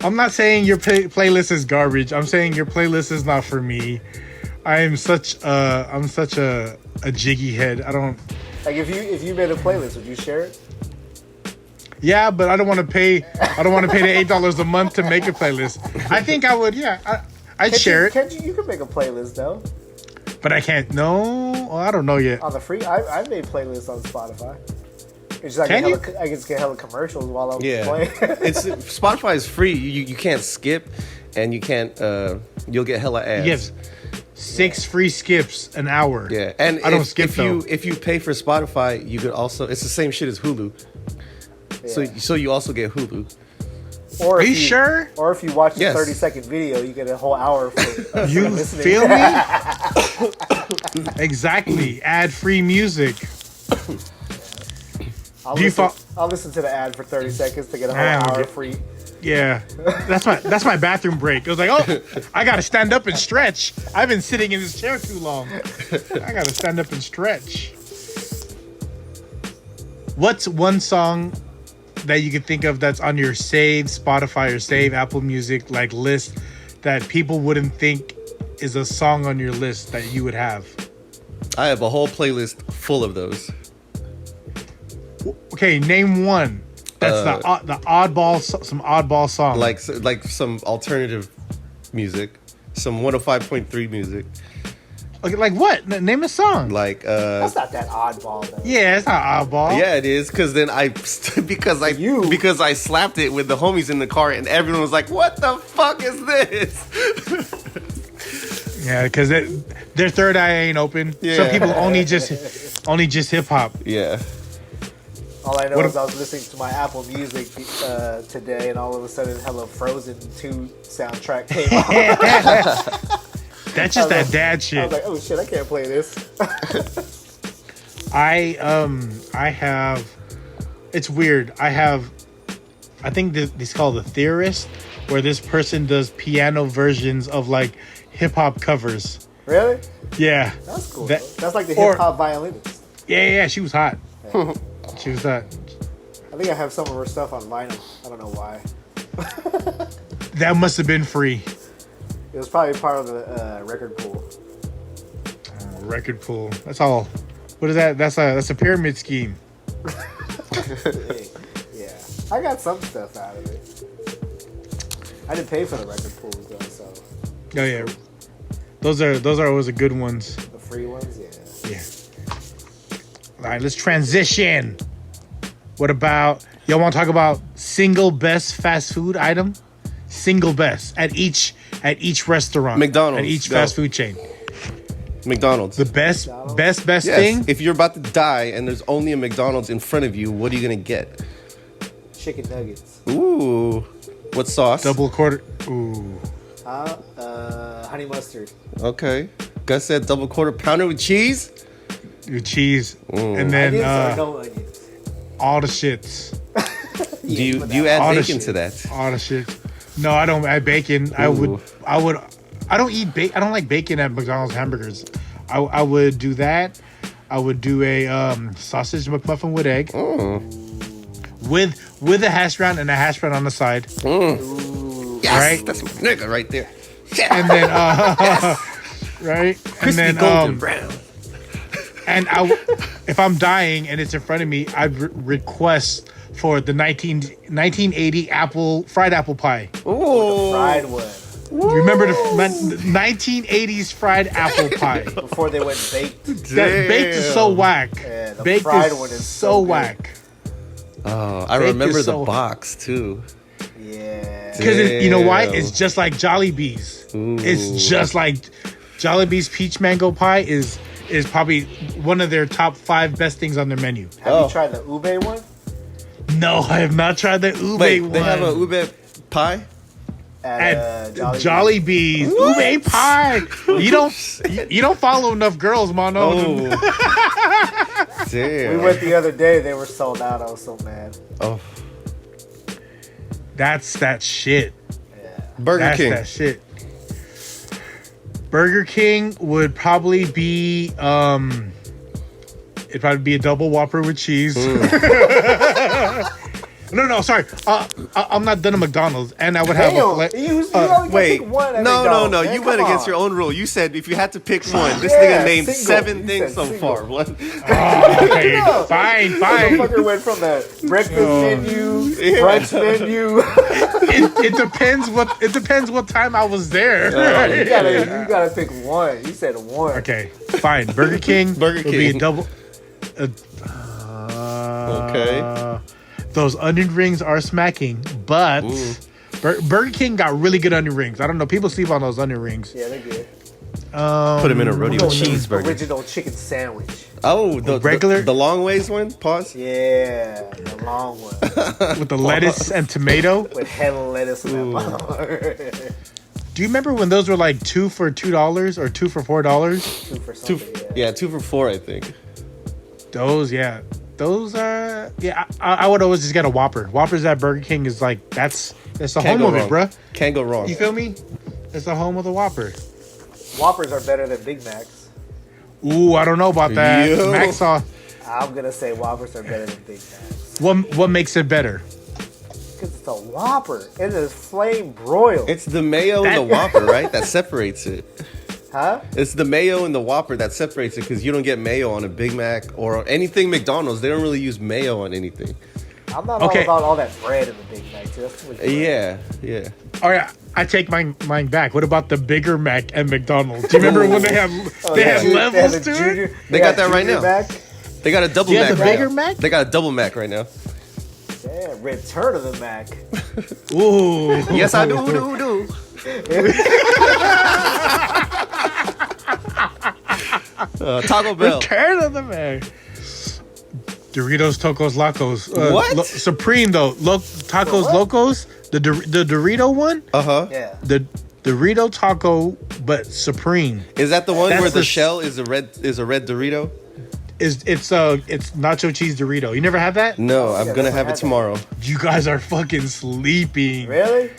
I'm not saying your playlist is garbage. I'm saying your playlist is not for me. I'm such a jiggy head. I don't. Like if you made a playlist, would you share it? Yeah, but I don't want to pay. I don't want to pay the $8 a month to make a playlist. I think I would. Yeah, I'd share it. You can make a playlist though. But I can't. No, I don't know yet. On the free, I made playlists on Spotify. It's just Can you? I just get hella commercials while I'm Yeah, playing. it's Spotify is free. You can't skip, and you can't. You'll get hella ads. Yes, 6 free skips an hour. Yeah, and I don't skip though. If you pay for Spotify, you could also. It's the same shit as Hulu. Yeah. So you also get Hulu. Or Are if you sure? Or if you watch a Yes. 30-second video, you get a whole hour for You listening. feel me? Exactly. Ad-free music. I'll Do you I'll listen to the ad for 30 seconds to get a whole Man, hour okay. free. Yeah, that's my bathroom break. It was like, oh, I gotta stand up and stretch. I've been sitting in this chair too long. I gotta stand up and stretch. What's one song that you can think of that's on your save Spotify or save Apple Music like list that people wouldn't think is a song on your list that you would have? I have a whole playlist full of those. Okay, name one. That's the oddball, some oddball song. Like some alternative music, some 105.3 music. Okay, like what? Name a song. Like That's not that oddball though. Yeah, it's not oddball. yeah, it is because then because I slapped it with the homies in the car and everyone was like, "What the fuck is this?" Yeah, because their third eye ain't open. Yeah. Some people only just hip hop. Yeah. All I know is I was listening to my Apple Music today, and all of a sudden, Hello Frozen 2 soundtrack came on. That's just that dad I was shit. like, oh shit, I can't play this. I have. It's weird. I think it's called The Theorist, where this person does piano versions of like hip hop covers. Really? Yeah. That's cool. That- That's like the or- hip hop violinist. Yeah. She was hot. She was hot. I think I have some of her stuff on vinyl. I don't know why. That must have been free. It was probably part of the record pool. Record pool. That's all. What is that? That's a pyramid scheme. Yeah, I got some stuff out of it. I didn't pay for the record pools though, so Oh yeah. Those are always the good ones. the free ones, yeah. Yeah. All right, let's transition. What about y'all want to talk about single best fast food item? Single best at each restaurant. McDonald's. At each Go. fast food chain. McDonald's. The best Yes. thing. If you're about to die and there's only a McDonald's in front of you, what are you gonna get? Chicken nuggets. Ooh. What sauce? Double quarter. Ooh. Honey mustard. Okay. Gus said double quarter pounder with cheese. Your cheese. And then Onions or no onions? all the shits. Do you add All the bacon shit. to that? All the shits. No, I don't add bacon. I Ooh. don't eat bacon. I don't like bacon at McDonald's hamburgers. I would do that. I would do a sausage McMuffin with egg. With a hash brown and a hash brown on the side. Yes, Right? that's my nigga right there. And then right? Crispy And then golden brown. and if I'm dying and it's in front of me, I'd request for the 1980 fried apple pie. Ooh. Fried one. Remember the 1980s fried apple pie? Before they went baked. That baked is so whack. Yeah, the Baked fried one is so good. whack. Oh, I Baked remember is the so- box too. Yeah. Because you know why? Damn. It's just like Jollibee's. Ooh. It's just like Jollibee's peach mango pie is probably one of their top 5 best things on their menu. Have you tried the ube one? No, I have not tried the ube Wait, one. they have a ube pie? at Jolly Bees. Ube pie. You don't follow enough girls, mano. Oh. Damn. We went the other day. They were sold out. I was so mad. Oh. That's that shit. Yeah. Burger King. That shit. Burger King would probably be it'd probably be a double Whopper with cheese. No, sorry. I'm not done at McDonald's, and I would have you only wait, pick one at no. McDonald's, You man. went Come against on. your own rule. You said if you had to pick one, this Yeah, nigga named single. 7 You things so said far. single. What? okay, No. fine. Motherfucker went from the breakfast menu, brunch menu. It depends what time I was there. You gotta pick one. You said one. Okay, fine. Burger King. Burger would be a King. double. Okay. Those onion rings are smacking, but Burger King got really good onion rings. I don't know. People sleep on those onion rings. Yeah, they're good. Put him in a rodeo cheeseburger. Original chicken sandwich. Oh, the regular- the long ways one. Pause. Yeah, the long one With the lettuce and tomato. with hella lettuce in that motherfucker. Do you remember when those were like 2 for $2 or 2 for $4? 2 for something. Yeah, 2 for $4, I think. Those are I would always just get a Whopper. Whoppers at Burger King is like that's the Can't home go of wrong. it, bruh. Can't go wrong. You feel me? It's the home of the Whopper. Whoppers are better than Big Macs. Ooh, I don't know about that. Yo. Mac sauce. I'm gonna say Whoppers are better than Big Macs. What makes it better? Because it's a Whopper. It is flame broiled. It's the mayo and the Whopper, right? That separates it. Huh? It's the mayo and the Whopper that separates it because you don't get mayo on a Big Mac or anything McDonald's. They don't really use mayo on anything. I'm not Okay. all about all that bread in the Big Mac, too. That's too much bread. Yeah. All right, I take mine back. What about the Bigger Mac at McDonald's? Do you remember when they had levels the to it? junior- They got that right Junior now. Mac. They got a double You Mac. have the right bigger now. Mac? They got a double Mac right now. Yeah, Return of the Mac. Ooh. Yes, I do. Taco Bell. Return of the Mac. Doritos, Tocos, Locos. What? Supreme though. Tacos What? Locos. The Dorito one. Yeah. The Dorito taco, but Supreme. Is that the one That's where the the- shell is a red Dorito? It's nacho cheese Dorito. You never had that? No, I'm yeah, gonna that's have what it tomorrow. You guys are fucking sleeping. Really?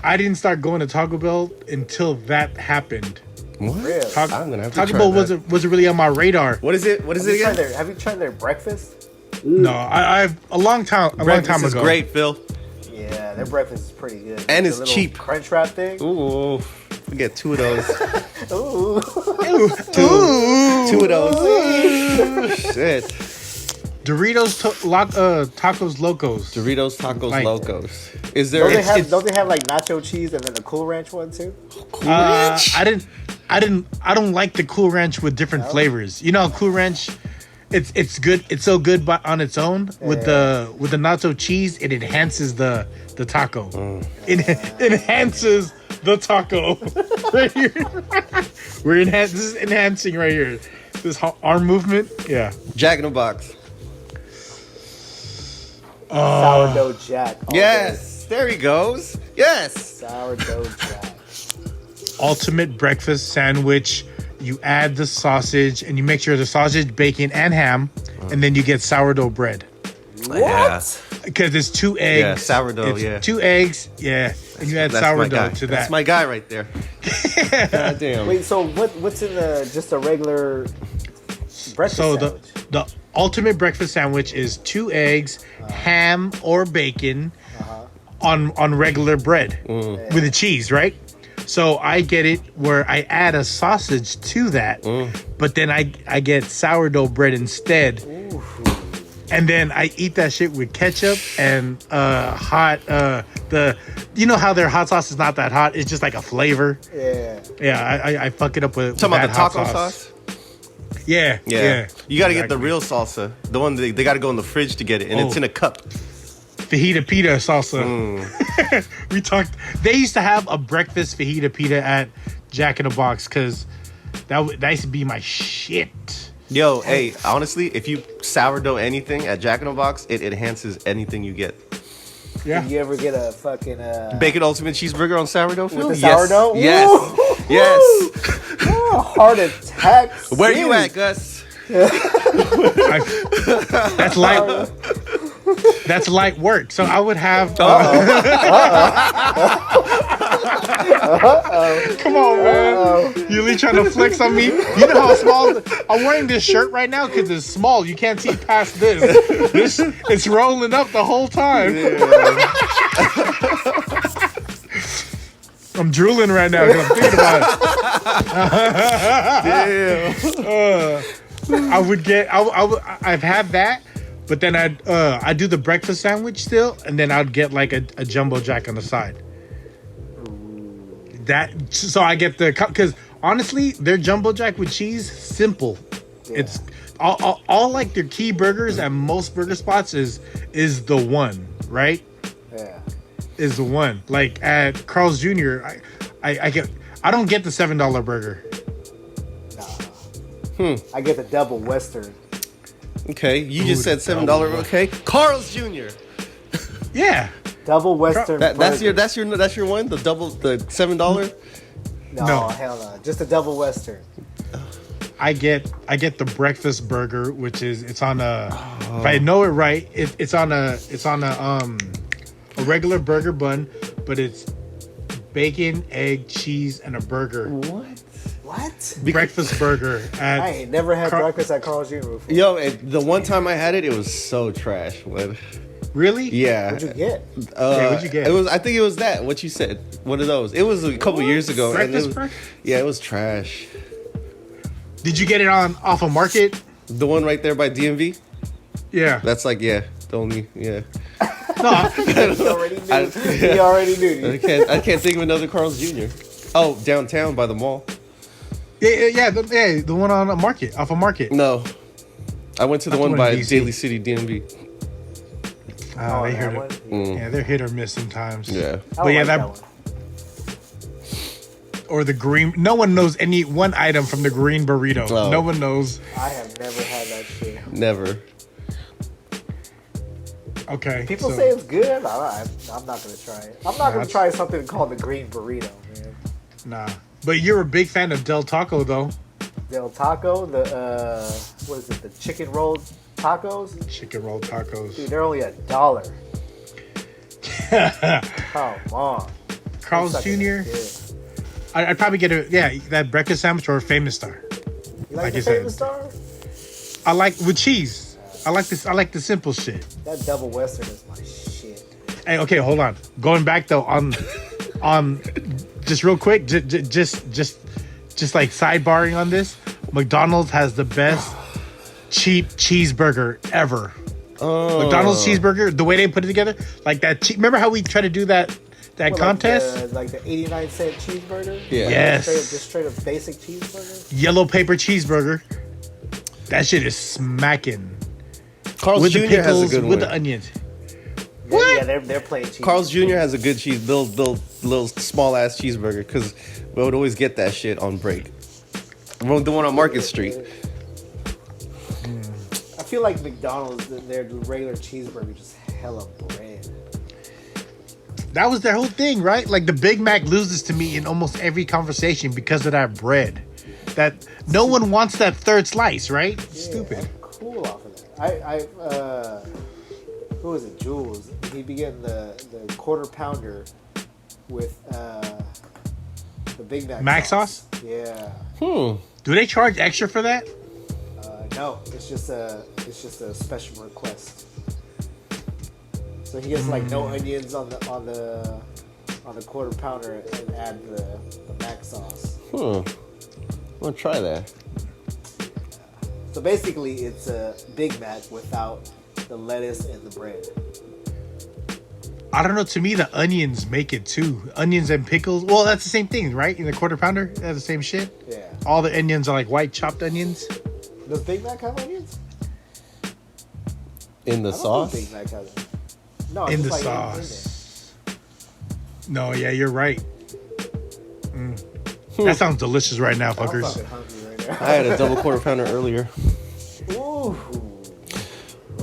I didn't start going to Taco Bell until that happened. What? Really? I'm gonna have to Taco try Bell that. wasn't really on my radar. What is it? What is it again? Have you tried their breakfast? No, I've a long time Breakfast is ago. great, Phil. Yeah, their breakfast is pretty good. And The it's little cheap. Crunch wrap thing. Ooh, we get 2 of those. Ooh. Two of those. Shit. Doritos Tacos Locos. Doritos Tacos Like- Locos. Is there? Don't they have like nacho cheese and then the Cool Ranch one too? Cool Ranch? I don't like the Cool Ranch with different flavors. You know, Cool Ranch, it's good. It's so good but on its own. With the nacho cheese, it enhances the taco. It enhances the taco. Right here. This is enhancing right here. This arm movement. Yeah. Jack in the Box. Sourdough Jack. all Yes, there he goes. Yes. day. Sourdough Jack. Ultimate breakfast sandwich. You add the sausage and you make sure the sausage, bacon, and ham, and then you get sourdough bread. What? Because it's 2 eggs. Yeah, sourdough, It's yeah. 2 eggs, yeah. And you add That's my guy. sourdough to that. That's my guy right there. God damn. Wait, so what's in just a regular breakfast So sandwich? the ultimate breakfast sandwich is 2 eggs, ham or bacon on regular bread with the cheese, right? So I get it where I add a sausage to that, but then I get sourdough bread instead. Ooh. And then I eat that shit with ketchup and hot you know how their hot sauce is not that hot, it's just like a flavor. Yeah. Yeah, I fuck it up with Talking about that the hot taco sauce? Yeah. You got to get the Exactly. real salsa. The one they got to go in the fridge to get it, and it's Oh. in a cup. Fajita pita salsa. We talked. They used to have a breakfast fajita pita at Jack in the Box because that used to be my shit. Yo, hey, honestly, if you sourdough anything at Jack in the Box, it enhances anything you get. Yeah. Did you ever get a fucking Bacon ultimate cheeseburger on sourdough, Phil? with the sourdough? Yes. Ooh. Yes. Oh, heart attack. Where you city. at, Gus? That's light. That's light work. So I would have. Come on, man. You really trying to flex on me? You know how small I'm wearing this shirt right now because it's small. You can't see past this. It's rolling up the whole time. I'm drooling right now because I'm thinking about it. I would get. I've had that, but then I do the breakfast sandwich still, and then I'd get like a jumbo jack on the side. That so I get the because honestly, their jumbo jack with cheese simple. Yeah. It's all like their key burgers at most burger spots is the one, right? Yeah, is the one. Like at Carl's Jr. I don't get the $7 burger. I get the double Western. Okay, you just said $7. Okay, Carl's Jr. Yeah, double Western. That's your one. The $7. No, hell no. Just a double Western. I get the breakfast burger, which is it's on a. If I know it right, it's on a regular burger bun, but it's bacon, egg, cheese, and a burger. What? Breakfast burger. I ain't never had breakfast at Carl's Jr. before. Yo, the one time I had it, it was so trash. Really? Yeah. What'd you get? What'd you get? I think it was that. What you said. One of those. It was a couple years ago. Breakfast and burger? Yeah, it was trash. Did you get it off a market? The one right there by DMV. Yeah. That's like the only No, he already knew. I can't think of another Carl's Jr. Oh, downtown by the mall. Yeah, the one on a market, off a market. No, I went to the one by DC. Daly City DMV. They hit one? Yeah, they're hit or miss sometimes. Yeah, But yeah, that one. Or the green. No one knows any one item from the green burrito. Oh. No one knows. I have never had that shit. never. Okay. People say it's good. I'm not gonna try it. I'm not gonna try something called the green burrito, man. Nah. But you're a big fan of Del Taco, though. Del Taco, the what is it? The chicken rolled tacos. Chicken roll tacos. Dude, they're only $1. Come on. Carl's Jr. I'd probably get that breakfast sandwich or a Famous Star. You like the you said. Famous Star? I like with cheese. I like this. I like the simple shit. That double Western is my shit. Hey, okay, hold on. Going back though on just real quick, just like sidebarring on this, McDonald's has the best cheap cheeseburger ever. Oh. McDonald's cheeseburger, the way they put it together, like that. Remember how we tried to do that contest? Like the 89-cent cheeseburger? Yeah. Yes. Just straight up basic cheeseburger? Yellow paper cheeseburger. That shit is smacking. Carl's With Jr. the pickles, has a good with one. the onions. Yeah, they're playing cheese. Carl's Jr. has a good cheese, little small ass cheeseburger because we would always get that shit on break. The one on Market Street. I feel like McDonald's, their regular cheeseburger just hella bread. That was their whole thing, right? Like the Big Mac loses to me in almost every conversation because of that bread. That no one wants that third slice, right? Yeah, Stupid. I'm cool off of that. Who was it? Jules. He'd be getting the quarter pounder with the Big Mac sauce? Yeah. Do they charge extra for that? No, it's just a special request. So he gets like no onions on the quarter pounder and add the mac sauce. I'm gonna try that. So basically, it's a Big Mac without the lettuce and the bread. I don't know. To me, the onions make it too. Onions and pickles. Well, that's the same thing, right? In the quarter pounder, that's the same shit. Yeah. All the onions are like white chopped onions. Does Big Mac have onions? In the I don't sauce? think Big Mac has it. No, In just the like sauce. No, yeah, you're right. That sounds delicious right now, I'm fuckers. fucking hungry right now. I had a double quarter pounder earlier. Ooh.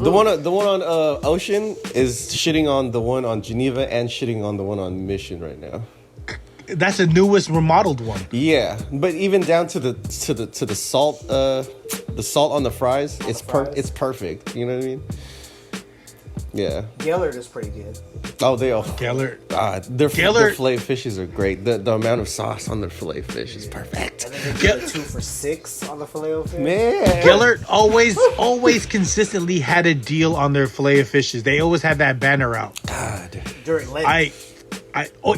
The one on Ocean is shitting on the one on Geneva and shitting on the one on Mission right now. That's the newest remodeled one. Yeah, but even down to the salt, the salt on the fries, it's perfect. You know what I mean? Yeah. Gellert is pretty good. Oh, they all. Gellert. Their filet fishes are great. The amount of sauce on their filet fish is perfect. And then they do the 2 for $6 on the filet of fish. Man, Gellert always consistently had a deal on their filet of fishes. They always had that banner out. God. During Lent.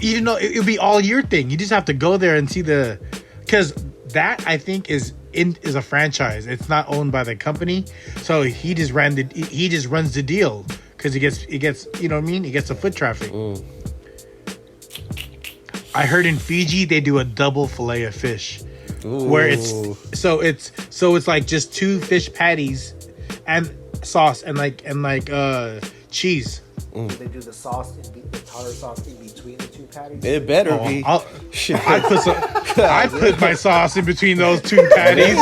You know, it would be all year thing. You just have to go there and see because that I think is a franchise. It's not owned by the company, so he just runs the deal because he gets you know what I mean. He gets the foot traffic. I heard in Fiji they do a double filet of fish, where it's like just 2 fish patties and sauce and cheese. They do the sauce, the tartar sauce in between the 2 patties. It better be. I put my sauce in between those 2 patties.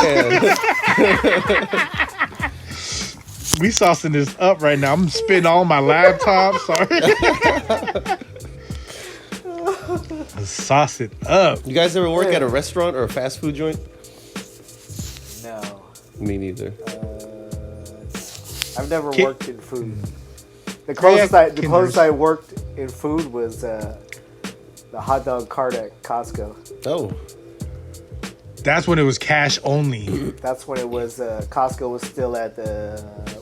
We saucing this up right now. I'm spitting all my laptop. Sorry. Sauce it up. You guys ever work at a restaurant or a fast food joint? No. Me neither. I've never worked in food. The closest I worked in food was the hot dog cart at Costco. Oh. That's when it was cash only. That's when it was Costco was still at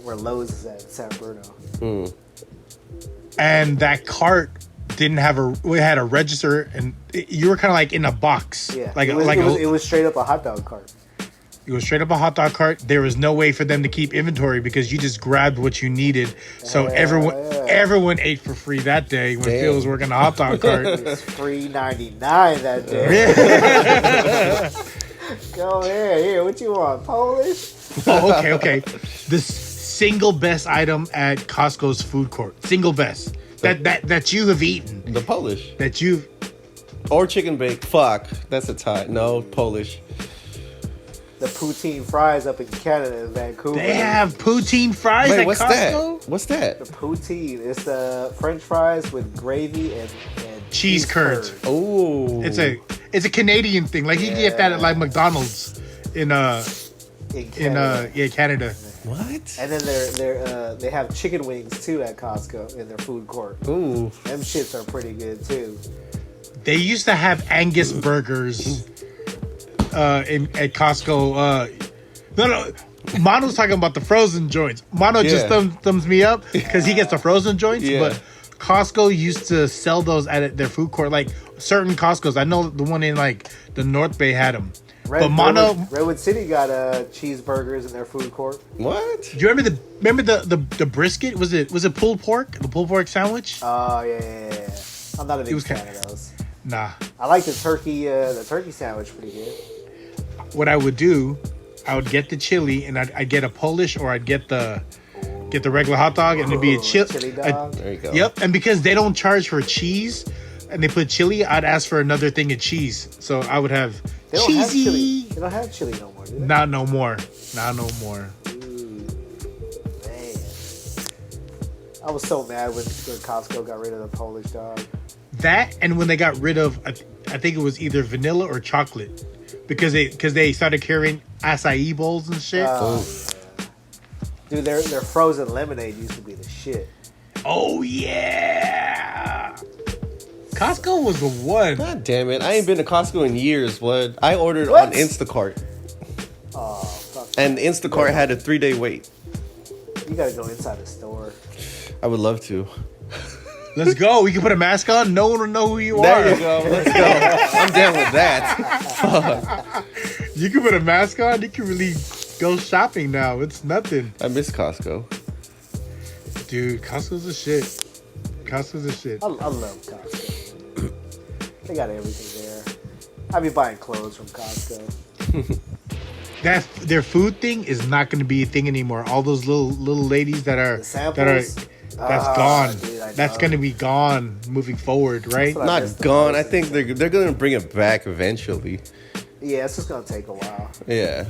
where Lowe's is at San Bruno. And that cart didn't have it had a register, and you were kind of like in a box. Yeah, it was straight up a hot dog cart. It was straight up a hot dog cart. There was no way for them to keep inventory because you just grabbed what you needed. So everyone ate for free that day when Phil was working a hot dog cart. It was $3.99 that day. Go ahead. Here, what you want? Polish? Oh, okay. The single best item at Costco's food court. Single best. That you have eaten. The Polish. That you've... Or chicken bake. Fuck. That's a tie. No, Polish. The poutine fries up in Canada in Vancouver. They have poutine fries at what's Costco? What's that? The poutine. It's the French fries with gravy and cheese curds. Oh. It's a Canadian thing. Like you can get that at like McDonald's in Canada. What? And then they have chicken wings too at Costco in their food court. Ooh. Them shits are pretty good too. They used to have Angus burgers at Costco. No. Mono's talking about the frozen joints. Mono just thumbs me up because he gets the frozen joints. Yeah. But Costco used to sell those at their food court. Like certain Costco's. I know the one in like the North Bay had them. Redwood City got cheeseburgers in their food court. What? Do you remember the brisket? Was it pulled pork? The pulled pork sandwich? Oh yeah. I'm not a big fan of those. Nah. I like the turkey sandwich pretty good. What I would do, I would get the chili and I'd get a Polish or I'd get the regular hot dog and it'd be a chili dog. There you go. Yep. And because they don't charge for cheese and they put chili, I'd ask for another thing of cheese. So I would have cheesy. They don't have chili no more, do they? Not no more. Ooh, man. I was so mad when Costco got rid of the Polish dog. That and when they got rid of, I think it was either vanilla or chocolate, because they started carrying acai bowls and shit. Yeah. Dude, their frozen lemonade used to be the shit. Oh yeah, Costco was the one. God damn it! I ain't been to Costco in years. What? I ordered on Instacart. Oh, fuck. And Instacart had a 3-day wait. You gotta go inside the store. I would love to. Let's go. We can put a mask on. No one will know who you are. There you go. Let's go. I'm down with that. Fuck. You can put a mask on. You can really go shopping now. It's nothing. I miss Costco. Dude, Costco's a shit. I love Costco. They got everything there. I be buying clothes from Costco. Their food thing is not going to be a thing anymore. All those little ladies that are that's gone. Dude, that's going to be gone moving forward, right? Not gone. I think they're going to bring it back eventually. Yeah, it's just gonna take a while. Yeah.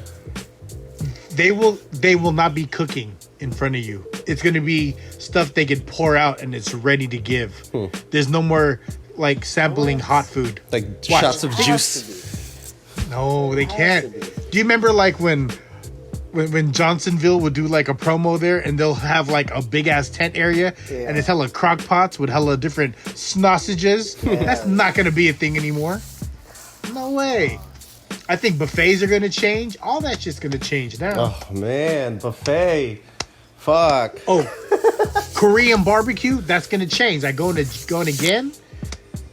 They will not be cooking in front of you. It's gonna be stuff they can pour out and it's ready to give. There's no more like sampling hot food. Like Watch. shots of juice. No, they can't. Do you remember like when Johnsonville would do like a promo there and they'll have like a big ass tent area and it's hella crock pots with hella different sausages? That's not gonna be a thing anymore. No way. I think buffets are gonna change. All that shit's gonna change now. Oh man, buffet. Fuck. Oh, Korean barbecue, that's gonna change. Like going again.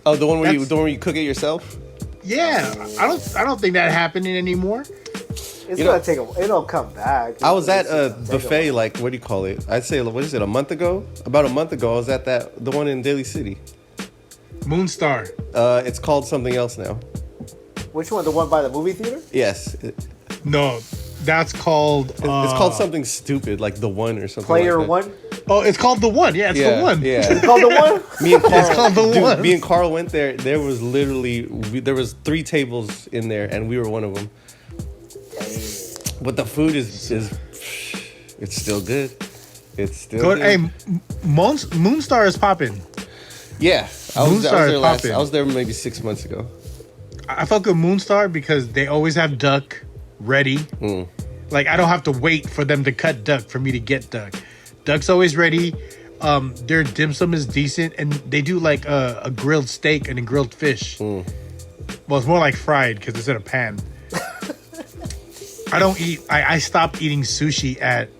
Oh, the one where you cook it yourself? Yeah, I don't think that happening anymore. It's gonna take it'll come back. I was at a buffet, like, what do you call it? I'd say, what is it, a month ago? About a month ago, I was at the one in Daly City. Moonstar. It's called something else now. Which one? The one by the movie theater? Yes. No, that's called. It's called something stupid, like The One or something. Player like that. One? Oh, it's called The One. Yeah, it's The One. Yeah. It's called The One? Me and Carl, It's called The One. Me and Carl went there. There was literally there was 3 tables in there, and we were one of them. But the food is it's still good. It's still good. Hey, Moonstar is popping. Yeah, I was there last. popping. I was there maybe 6 months ago. I fuck with Moonstar because they always have duck ready. Like I don't have to wait for them to cut duck for me to get duck. Duck's always ready. Their dim sum is decent, and they do like a grilled steak and a grilled fish. Well, it's more like fried because it's in a pan. I don't eat. I stopped eating sushi at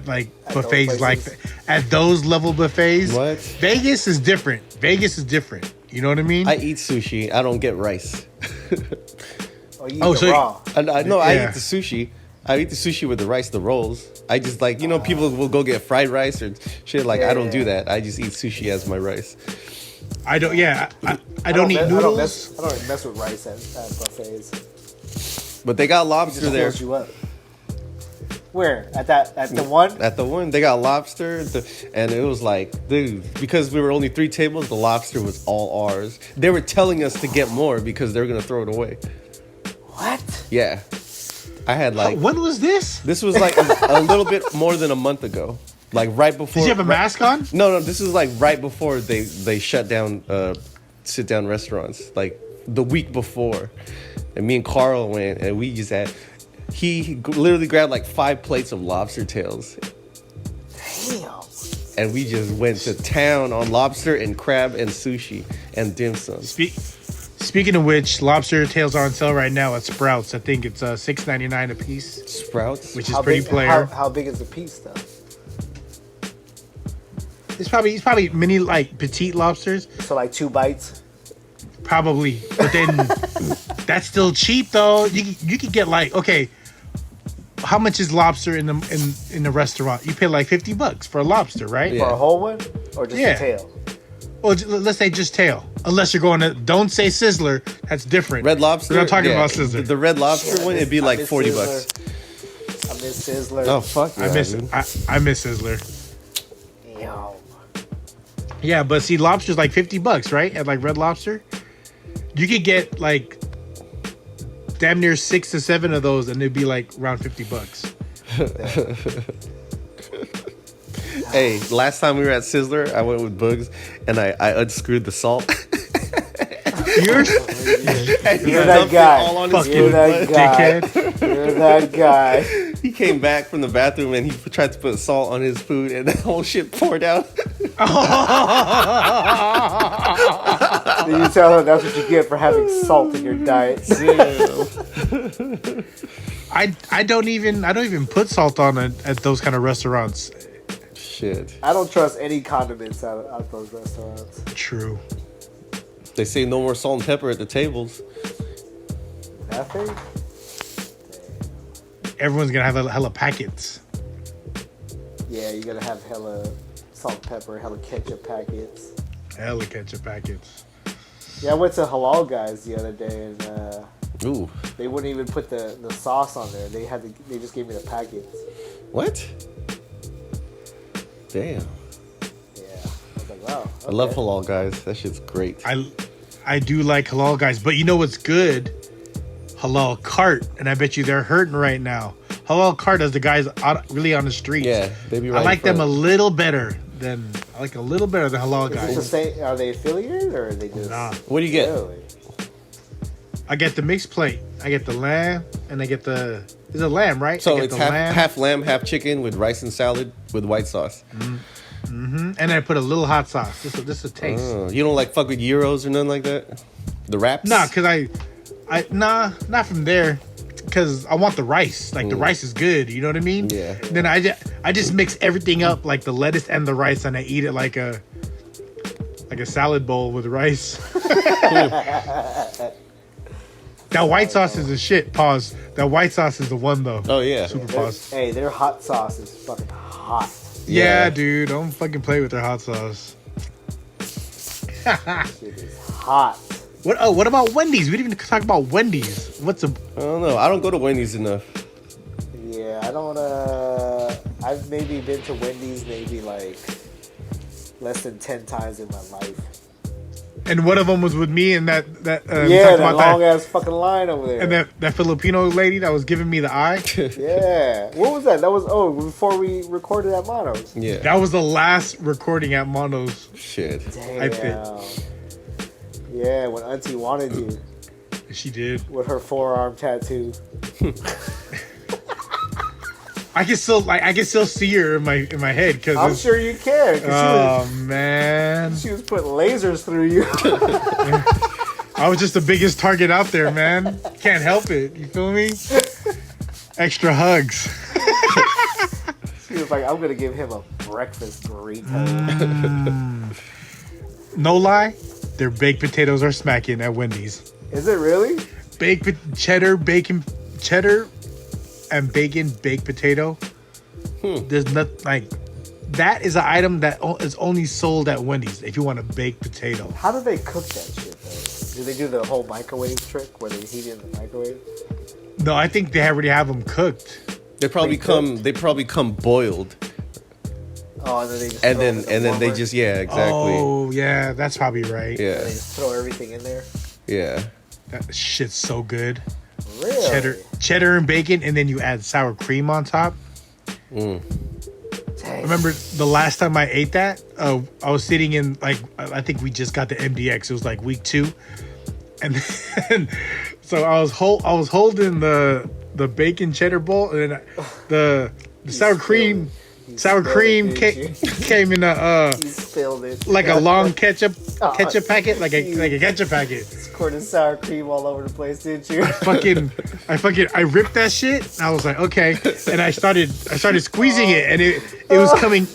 like buffets like that. At those level buffets. What? Vegas is different. You know what I mean? I eat sushi. I don't get rice. Oh, you eat the raw. I eat the sushi. I eat the sushi with the rice, the rolls. I just like, people will go get fried rice or shit. Like, I don't do that. I just eat sushi as my rice. I don't. Yeah, I don't eat noodles. I don't mess with rice at buffets. But they got lobster there. Fills you up. Where? At the one? At the one, they got lobster, and it was like, dude, because we were only 3 tables, the lobster was all ours. They were telling us to get more because they were gonna throw it away. What? Yeah, I had like. When was this? This was like a little bit more than a month ago, like right before. Did you have a mask on? No, this is like right before they shut down sit down restaurants, like the week before, and me and Carl went, and we just had. He literally grabbed like 5 plates of lobster tails. Damn. And we just went to town on lobster and crab and sushi and dim sum. Speaking of which, lobster tails are on sale right now at Sprouts. I think it's $6.99 a piece. Sprouts? Which is pretty player. How big is the piece though? It's probably mini like petite lobsters. So like 2 bites? Probably. But then that's still cheap though. You could get like, okay, how much is lobster in the restaurant? You pay like $50 for a lobster, right? For a whole one? Or just a tail? Well, let's say just tail. Unless you're going to, don't say Sizzler. That's different. Red Lobster? We're not talking about Sizzler. The Red Lobster one, it'd be like $40. I miss Sizzler. Oh, fuck yeah, I miss Sizzler. Yo. Yeah, but see, lobster's like $50, right? At like Red Lobster. You could get like damn near 6 to 7 of those, and it'd be like around $50. Hey, last time we were at Sizzler, I went with Bugs, and I unscrewed the salt. You're that guy. All on Fuck his you, dickhead. You're that guy. He came back from the bathroom and he tried to put salt on his food, and the whole shit poured out. Did you tell him that's what you get for having salt in your diet? I don't even put salt on it at those kind of restaurants. Shit. I don't trust any condiments at those restaurants. True. They say no more salt and pepper at the tables. Nothing? Everyone's gonna have hella packets. Yeah, you're gonna have hella salt, pepper, hella ketchup packets. Hella ketchup packets. Yeah, I went to Halal Guys the other day, and Ooh. they wouldn't even put the sauce on there. They just gave me the packets. What? Damn. Yeah, I was like, wow. Okay. I love Halal Guys. That shit's great. I do like Halal Guys, but you know what's good? Halal Cart, and I bet you they're hurting right now. halal car does the guys out, really on the streets. Yeah, they be right I like in front. them a little better than halal Is this guys. the same? Are they affiliated or are they just? Nah. What do you get? Really? I get the mixed plate. I get the lamb, and I get the. It's a lamb, right? So I get it's the half lamb, half chicken with rice and salad with white sauce. and I put a little hot sauce. This is a taste. You don't like fuck with gyros or nothing like that? The wraps? Nah, cause not from there. Cause I want the rice. Like the rice is good. You know what I mean? Yeah. Then I just mix everything up, like the lettuce and the rice, and I eat it like a salad bowl with rice. That white sauce is a shit. Pause. That white sauce is the one though. Oh yeah. Super pause. Hey, their hot sauce is fucking hot. Yeah, Yeah. dude. Don't fucking play with their hot sauce. It is hot. What about Wendy's? We didn't even talk about Wendy's. I don't know. I don't go to Wendy's enough. Yeah, I don't. I've maybe been to Wendy's maybe like less than 10 times in my life. And one of them was with me and that Yeah, talked that about long ass fucking line over there. and that Filipino lady that was giving me the eye. Yeah, what was that? That was before we recorded at Mono's. Yeah. That was the last recording at Mono's. Shit. Damn. I think. Yeah, when Auntie wanted you She did. with her forearm tattoo. I can still see her in my head because I'm sure you can. 'Cause oh man, she was putting lasers through you. I was just the biggest target out there, man. Can't help it. You feel me? Extra hugs. She was like, I'm gonna give him a breakfast burrito. No lie, their baked potatoes are smacking at Wendy's. Is it really? Cheddar, and bacon baked potato. There's not like that is an item that is only sold at Wendy's if you want a baked potato. How do they cook that shit though? Do they do the whole microwave trick where they heat it in the microwave? No, I think they already have them cooked. They probably come boiled. Oh, and then they just And throw it then in the and then they warmer, just exactly. Oh yeah, that's probably right. and they Yeah. just throw everything in there. Yeah. That shit's so good. Really? Cheddar and bacon, and then you add sour cream on top. Dang. Remember the last time I ate that? I was sitting in I think we just got the MDX. It was like week 2, and then, so I was holding the bacon cheddar bowl, and then the sour cream came in He spilled it. like a long ketchup packet, like a ketchup packet. Squirted sour cream all over the place, didn't you? I ripped that shit. And I was like, okay, and I started squeezing it, and it was coming.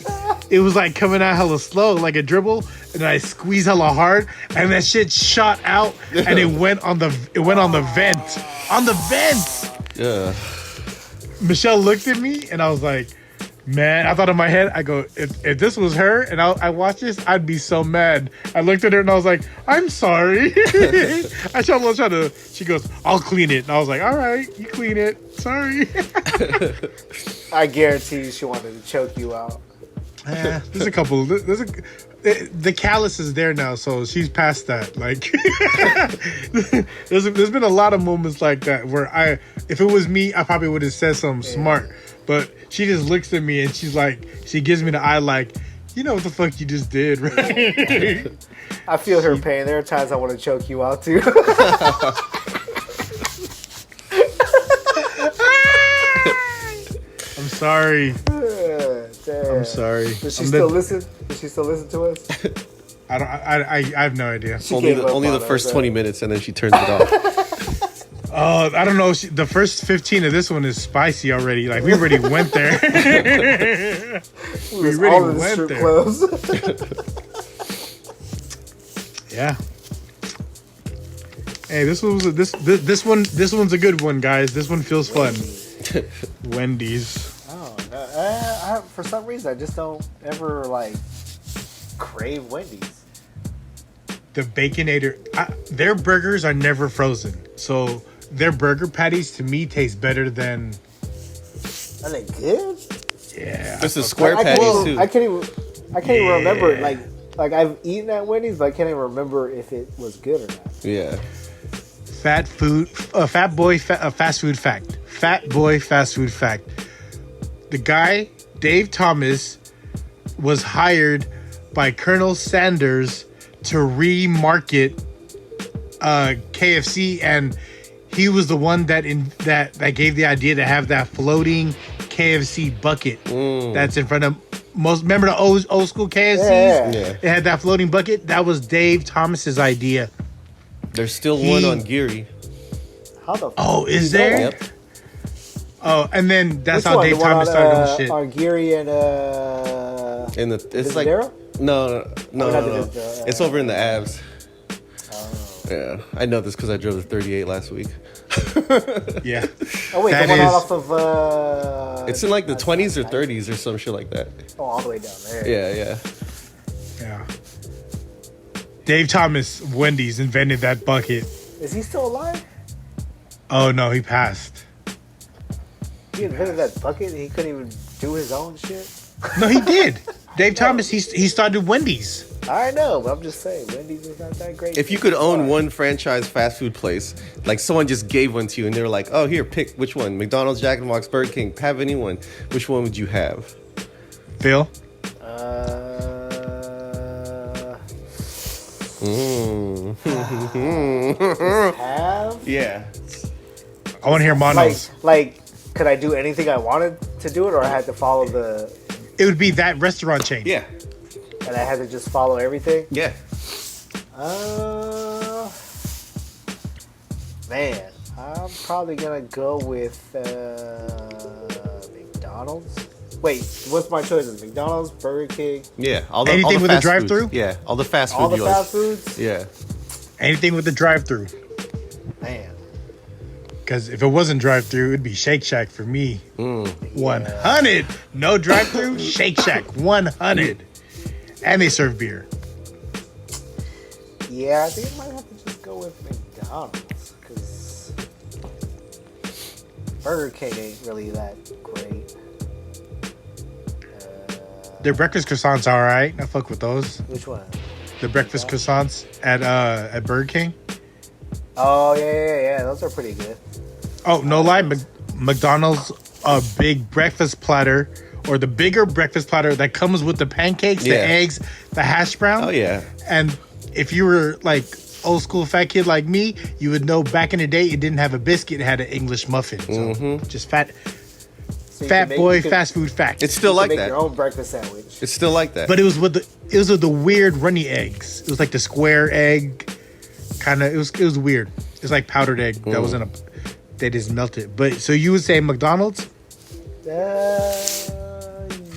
It was like coming out hella slow, like a dribble, and I squeezed hella hard, and that shit shot out, and it went on the vent. On the vent. Yeah. Michelle looked at me, and I was like, man, I thought in my head, I go, if this was her and I watched this, I'd be so mad. I looked at her and I was like, I'm sorry. I tried to, she goes, I'll clean it. And I was like, all right, you clean it. Sorry. I guarantee you she wanted to choke you out. There's a couple, the callus is there now, so she's past that. Like, there's been a lot of moments like that where if it was me, I probably would have said something smart. But she just looks at me and she's like, she gives me the eye like, you know what the fuck you just did, right? I feel her pain. There are times I want to choke you out too. I'm sorry. Damn. I'm sorry. Does she still listen? Does she still listen to us? I have no idea. Only the first 20 minutes, and then she turns it off. I don't know. The first 15 of this one is spicy already. Like, we already went there. We really all in the went strip there. clubs. Yeah. Hey, this one's a good one, guys. This one feels fun. Wendy's. Oh, for some reason, I just don't ever like crave Wendy's. The Baconator. Their burgers are never frozen, so their burger patties to me taste better than. Are they good? Yeah. This is square I patties can't, too. I can't even remember. Like I've eaten at Wendy's, but I can't even remember if it was good or not. Yeah. Fast food fact. Fat boy fast food fact. The guy, Dave Thomas, was hired by Colonel Sanders to remarket KFC, and he was the one that gave the idea to have that floating KFC bucket that's in front of most. Remember the old school KFCs? Yeah. It had that floating bucket. That was Dave Thomas's idea. There's still one on Geary. How the? Oh, is there? Yep. Oh, and then that's Which how one? Dave The one Thomas on, started doing shit. Argiri and And it's like Visadero? no. not It's over in the Avs. Oh. Yeah, I know this because I drove the 38 last week. Yeah. Oh wait, That the one is- off of. It's in like the 20s or 30s or some shit like that. Oh, all the way down there. Yeah. Yeah. Dave Thomas, Wendy's, invented that bucket. Is he still alive? Oh no, he passed. He invented that bucket and he couldn't even do his own shit? No, he did. Dave Thomas, he started Wendy's. I know, but I'm just saying, Wendy's is not that great. If you could own one franchise fast food place, like someone just gave one to you and they were like, oh, here, pick which one? McDonald's, Jack in the Box, Burger King, have anyone. Which one would you have? Phil? Have? Yeah. I want to hear Mono's. Like, could I do anything I wanted to do it, or I had to follow the, It would be that restaurant chain. Yeah. and I had to just follow everything? Yeah. Man, I'm probably gonna go with McDonald's. Wait, what's my choices? McDonald's, Burger King, Yeah. Anything all the with a fast drive-thru? foods. Yeah. All the fast food. all the you like. fast foods. Yeah. Anything with the drive-through. Man, Because if it wasn't drive-through, it'd be Shake Shack for me. 100. No drive-through, Shake Shack. 100. And they serve beer. yeah, I think I might have to just go with McDonald's because Burger King ain't really that great. Their breakfast croissants are all right. I fuck with those. Which one? The breakfast croissants at Burger King. Oh yeah. Those are pretty good. Oh, no lie. McDonald's big breakfast platter, or the bigger breakfast platter that comes with the pancakes, Yeah. the eggs, the hash brown. Oh, yeah. And if you were like old school fat kid like me, you would know back in the day it didn't have a biscuit, it had an English muffin. So just fat So you fat can make- boy you can- fast food fact. It's still you can like make your that. own breakfast sandwich. It's still like that. But it was with the weird runny eggs. It was like the square egg kind of. It was weird. It's like powdered egg that was in a. They just melted. But so you would say McDonald's?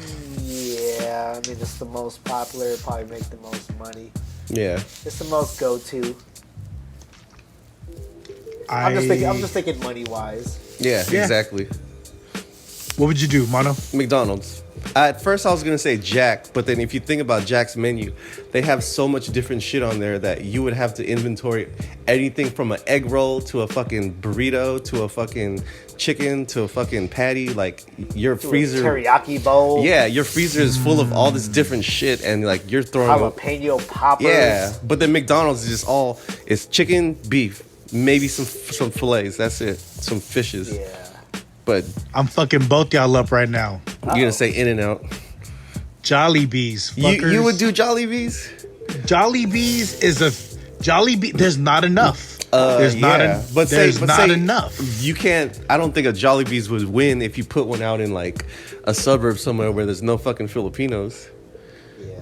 Yeah, I mean it's the most popular. Probably make the most money. Yeah. It's the most go-to. I'm just thinking money wise. Yeah, Yeah. exactly. What would you do, Mono? McDonald's. At first, I was gonna say Jack, but then if you think about Jack's menu, they have so much different shit on there that you would have to inventory anything from an egg roll to a fucking burrito to a fucking chicken to a fucking patty. Like your freezer, Teriyaki bowl. yeah, your freezer is full of all this different shit, and like you're throwing. Jalapeno poppers. Yeah, but then McDonald's is just it's chicken, beef, maybe some fillets. That's it. Some fishes. Yeah. But I'm fucking both y'all up right now. you're gonna say In-N-Out. Jollibees, fuckers. You would do Jollibees? Jollibees is a Jollibee. There's not enough. There's not enough. You can't. I don't think a Jollibees would win if you put one out in like a suburb somewhere where there's no fucking Filipinos. Yeah.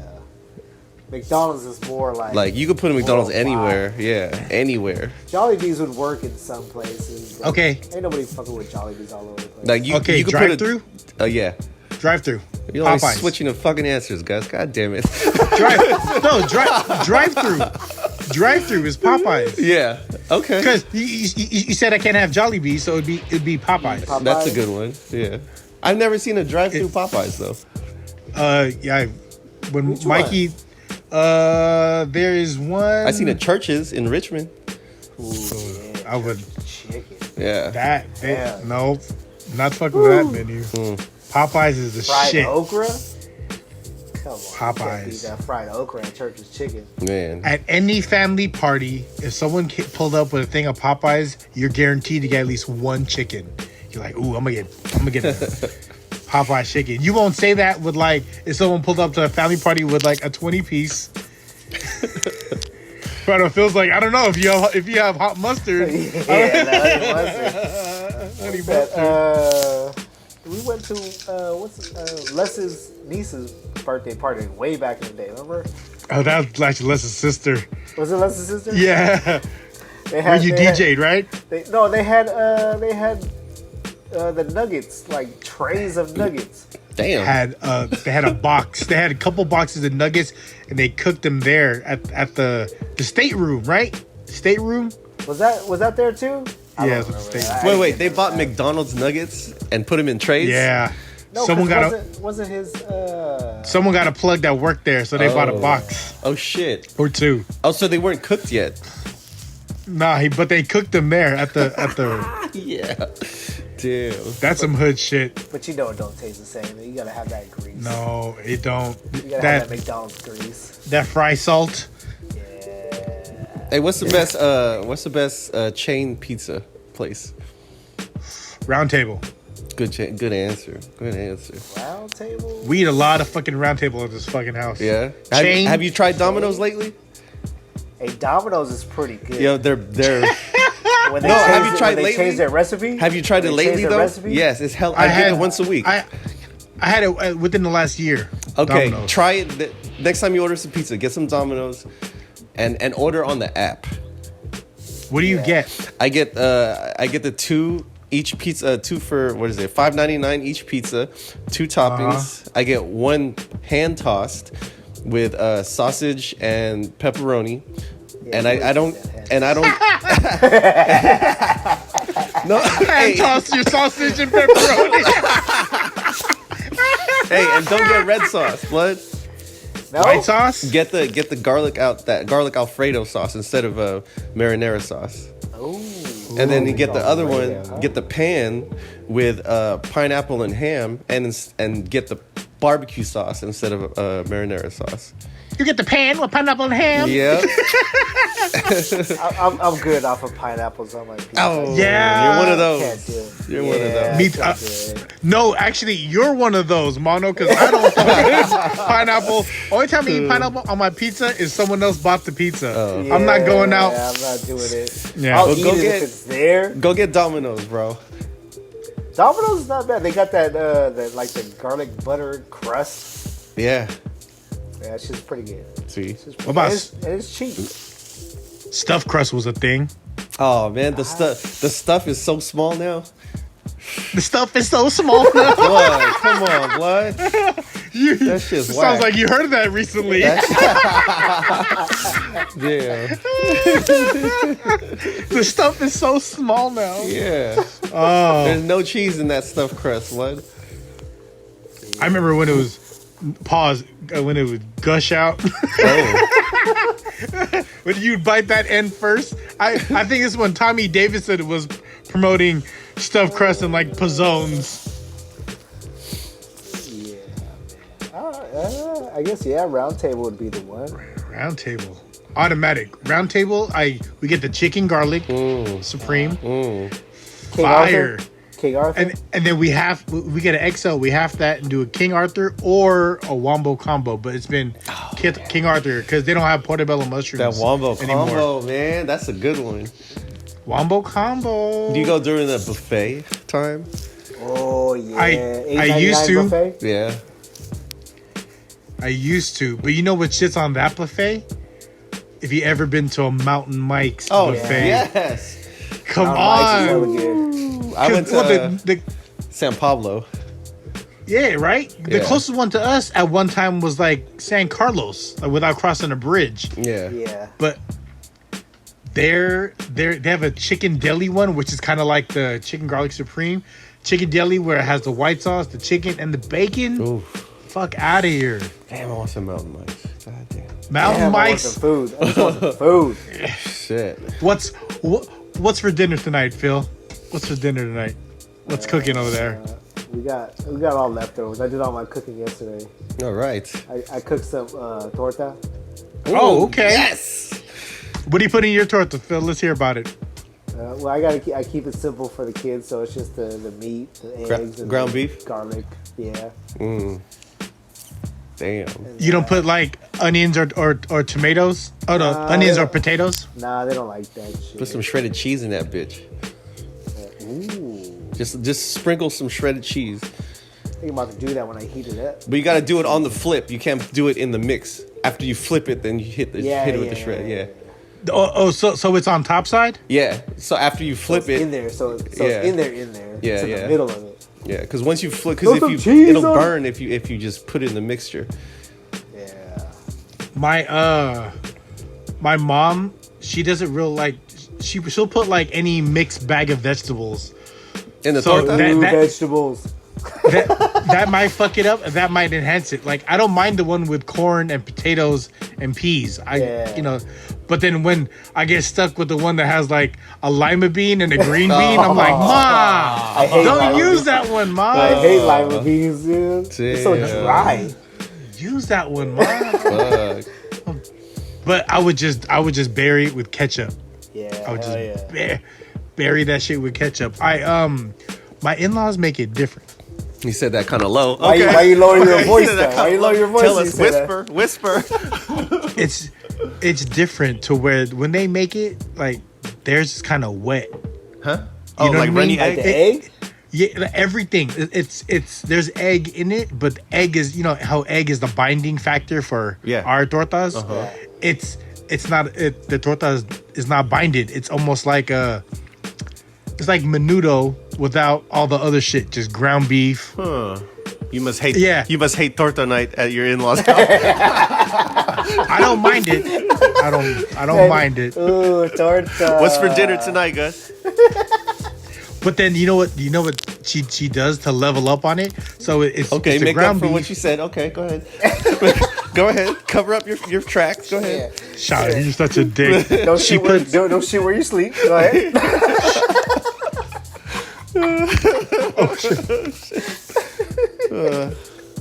McDonald's is more like. Like you could put a McDonald's worldwide. anywhere. Yeah, anywhere. Jollibees would work in some places. But Okay. Ain't nobody fucking with Jollibees all over the place. Like you. Okay, you could drive-through? put yeah. Drive-through. You're always Popeyes. switching the fucking answers, guys. God damn it. Drive-through. Drive-through is Popeyes. Yeah. Okay. Because you said I can't have Jollibee, so it'd be Popeyes. That's a good one. Yeah. I've never seen a drive-through Popeyes though. Yeah. When Which Mikey, there is one. I seen a Church's in Richmond. Ooh, yeah, I would chicken. Yeah. Yeah. No, not fucking with that menu. Popeyes is the Fried shit. okra? Come on. Popeyes. You can't beat that fried okra and Church's chicken. Man. At any family party, if someone pulled up with a thing of Popeyes, you're guaranteed to get at least one chicken. You're like, ooh, I'm gonna get a Popeye chicken. You won't say that with like if someone pulled up to a family party with like a 20-piece. But it feels like I don't know if you have hot mustard. Honey mustard. We went to Les's niece's birthday party way back in the day. Remember? Oh, that was actually Les's sister. Was it Les's sister? Yeah. Where you DJ'd, right? They had the nuggets, like trays of nuggets. Damn. They had a box. They had a couple boxes of nuggets, and they cooked them there at the stateroom, right? Stateroom. Was that there too? Yeah. Wait. They bought McDonald's nuggets and put them in trays? Yeah. No, wasn't his. Someone got a plug that worked there, so they bought a box. Oh shit. Or two. Oh, so they weren't cooked yet. Nah, but they cooked them there at the. Yeah. Damn. That's some hood shit. But you know it don't taste the same. You gotta have that grease. No, it don't. You gotta have that McDonald's grease. That fry salt. Yeah. Hey, what's the best chain pizza place? Round Table. Good answer. Round Table. We eat a lot of fucking Round Table at this fucking house. Yeah. Chain. Have you tried Domino's lately? Hey, Domino's is pretty good. Yo, they're. When they have you tried lately? They changed their recipe. Have you tried it lately though? Recipe? Yes, it's hell. I get it once a week. I had it within the last year. Okay, Domino's. try it next time you order some pizza. Get some Domino's, and order on the app. What do you get? I get the two each pizza, two for what is it? $5.99 each pizza, 2 toppings. I get one hand tossed with sausage and pepperoni. Yeah, and I don't no. Hand toss your sausage and pepperoni. Hey, and don't get red sauce, blood. No? White sauce? Get the garlic Alfredo sauce instead of marinara sauce. Oh. And then you get the other one, Alfredo, huh? get the pan with pineapple and ham, and get the barbecue sauce instead of marinara sauce. You get the pan with pineapple and ham? Yeah. I'm good off of pineapples on my pizza. Oh, Yeah. You're one of Can't those. do it. You're one of those. Me can't do it. No, actually, you're one of those, Mono, because I don't fucking pineapple. Only time I eat pineapple on my pizza is someone else bought the pizza. I'm not going out. Yeah, I'm not doing it. Yeah. I'll Well, eat go it get- if it's there. Go get Domino's, bro. Domino's is not bad. They got that the garlic butter crust. Yeah. Yeah, it's just pretty good. See. What about And it's cheap. stuffed crust was a thing? Oh man, the stuff is so small now. The stuff is so small now. Blood, come on, blood. That shit's Sounds whack. like you heard that recently. Yeah. The stuff is so small now. Yeah. Oh, There's no cheese in that stuffed crust, blood. I remember when it was when it would gush out. Oh. When you'd bite that end first. I think it's when Tommy Davidson was promoting stuffed crust and like pizzones. Yeah. I guess Round Table would be the one. Round Table, automatic. Round Table. We get the chicken garlic supreme, King fire. Arthur? King Arthur. And then we get an XL. We have that and do a King Arthur or a Wombo combo, but it's been King Arthur because they don't have portobello mushrooms. That wombo anymore. combo, man, that's a good one. Wombo combo. Do you go during the buffet time? Oh yeah. I used to. Buffet? Yeah. I used to, but you know what shit's on that buffet? If you ever been to a Mountain Mike's buffet, yes. come Mike's is on. really good. I went to the San Pablo. yeah, right. The Yeah. closest one to us at one time was like San Carlos, like without crossing a bridge. Yeah. Yeah. But they have a chicken deli one, which is kind of like the chicken garlic supreme. Chicken deli where it has the white sauce, the chicken, and the bacon. Ooh. Fuck out of here. Damn, I want some Mountain Mike's. God damn. Mountain Damn, I want Mike's. some food. I just want some food. Shit. What's for dinner tonight, Phil? What's for dinner tonight? What's cooking over there? We got all leftovers. I did all my cooking yesterday. All right. I cooked some torta. Oh, okay. Yes. What do you put in your torta, Phil? Let's hear about it. Well, I keep it simple for the kids, so it's just the meat, the eggs, and ground the beef? garlic. Yeah. Damn. You don't put like onions or tomatoes? Oh no, onions or potatoes? Nah, they don't like that shit. Put some shredded cheese in that bitch. Ooh. Just sprinkle some shredded cheese. I think I'm about to do that when I heat it up. But you got to do it on the flip. You can't do it in the mix. After you flip it, then you hit it with the shred. Yeah. So it's on top side? Yeah. So after you flip So it's it in there, so it's in there. Yeah, It's in yeah. the middle of it. Yeah, because once you flip, Throw because some cheese it'll on burn if you just put it in the mixture. Yeah. My mom, she doesn't real like she'll put like any mixed bag of vegetables. In the So torta? Ooh, vegetables. That might fuck it up. That might enhance it. Like I don't mind the one with corn and potatoes and peas. But then when I get stuck with the one that has like a lima bean and a green bean, I'm like, Ma, don't use that one, Ma. I hate lima beans, dude. It's so dry. Use that one, Ma. But I would just bury it with ketchup. Yeah. I would just bury that shit with ketchup. My in-laws make it different. He said that kind of low. Why you lower your voice though? Why you lower your voice? Tell when us, you say that? whisper. It's different to where when they make it, like theirs is kind of wet. Huh? You know like what I mean? runny Like egg? the egg? Yeah, everything. It's there's egg in it, but the egg is how egg is the binding factor for our tortas. Uh-huh. It's not the torta is not binded. It's almost like it's like menudo without all the other shit, just ground beef. Huh. You must hate. Yeah. You must hate torta night at your in-laws' house. I don't mind it. I don't mind it. Ooh, torta. What's for dinner tonight, Gus? But then you know what she does to level up on it. So it's Okay, it's the make up ground for beef. what you said. Okay, go ahead. Go ahead. Cover up your tracks. Go ahead. Yeah. Shout, you're such a dick. Don't shit where you sleep. Go ahead.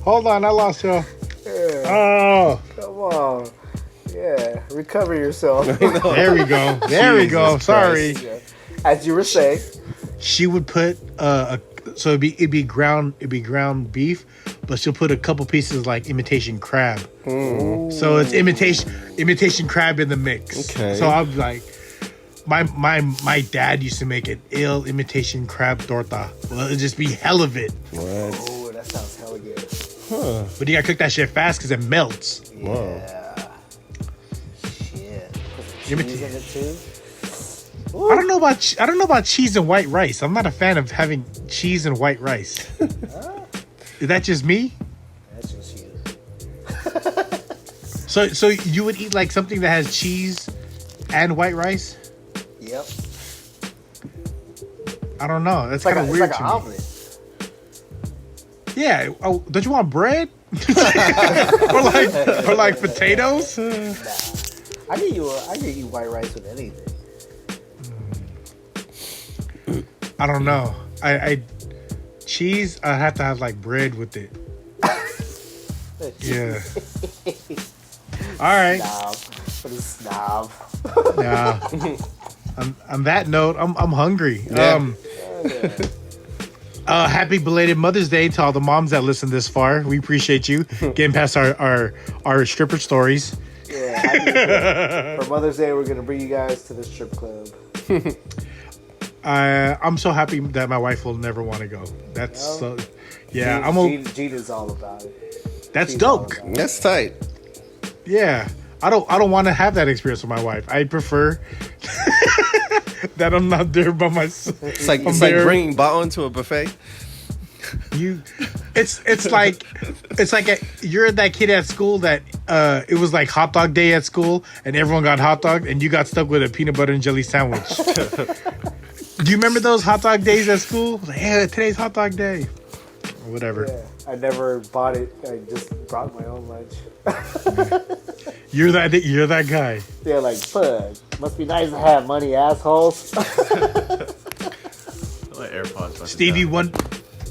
Hold on, I lost y'all. Oh, Come on. Yeah. Recover yourself. there we go. There we go. Jesus Sorry. Yeah. As you were saying. She would put so it'd be ground beef, but she'll put a couple pieces like imitation crab. So it's imitation crab in the mix. Okay. So I'm like, my dad used to make an ill imitation crab torta. Well, it'd just be hell of it. What? Oh, that sounds hella good. But you gotta cook that shit fast because it melts. Yeah. Shit. Put some cheese in it too. I don't know about cheese and white rice. I'm not a fan of having cheese and white rice. Is that just me? That's just you. So you would eat like something that has cheese and white rice? Yep. I don't know. That's It's kind of weird like to an me. omelet. Yeah. Oh, don't you want bread? or like potatoes? Nah. I can eat white rice with anything. I don't know. I cheese. I have to have like bread with it. Yeah. All right. Snob. What a snob. Yeah. On that note, I'm hungry. Yeah. Happy belated Mother's Day to all the moms that listen this far. We appreciate you getting past our stripper stories. Yeah. For Mother's Day, we're gonna bring you guys to the strip club. I'm so happy that my wife will never want to go. That's so. Yeah, Gina's all about it. That's She's dope. all about it. That's tight. Yeah, I don't want to have that experience with my wife. I prefer that I'm not there by myself. It's like bringing Baon to a buffet. It's like you're that kid at school that it was like hot dog day at school and everyone got hot dog and you got stuck with a peanut butter and jelly sandwich. Do you remember those hot dog days at school? Like, yeah, today's hot dog day. Or whatever. Yeah, I never bought it. I just brought my own lunch. You're that guy. They're like, fuck. Must be nice to have money, assholes. AirPods.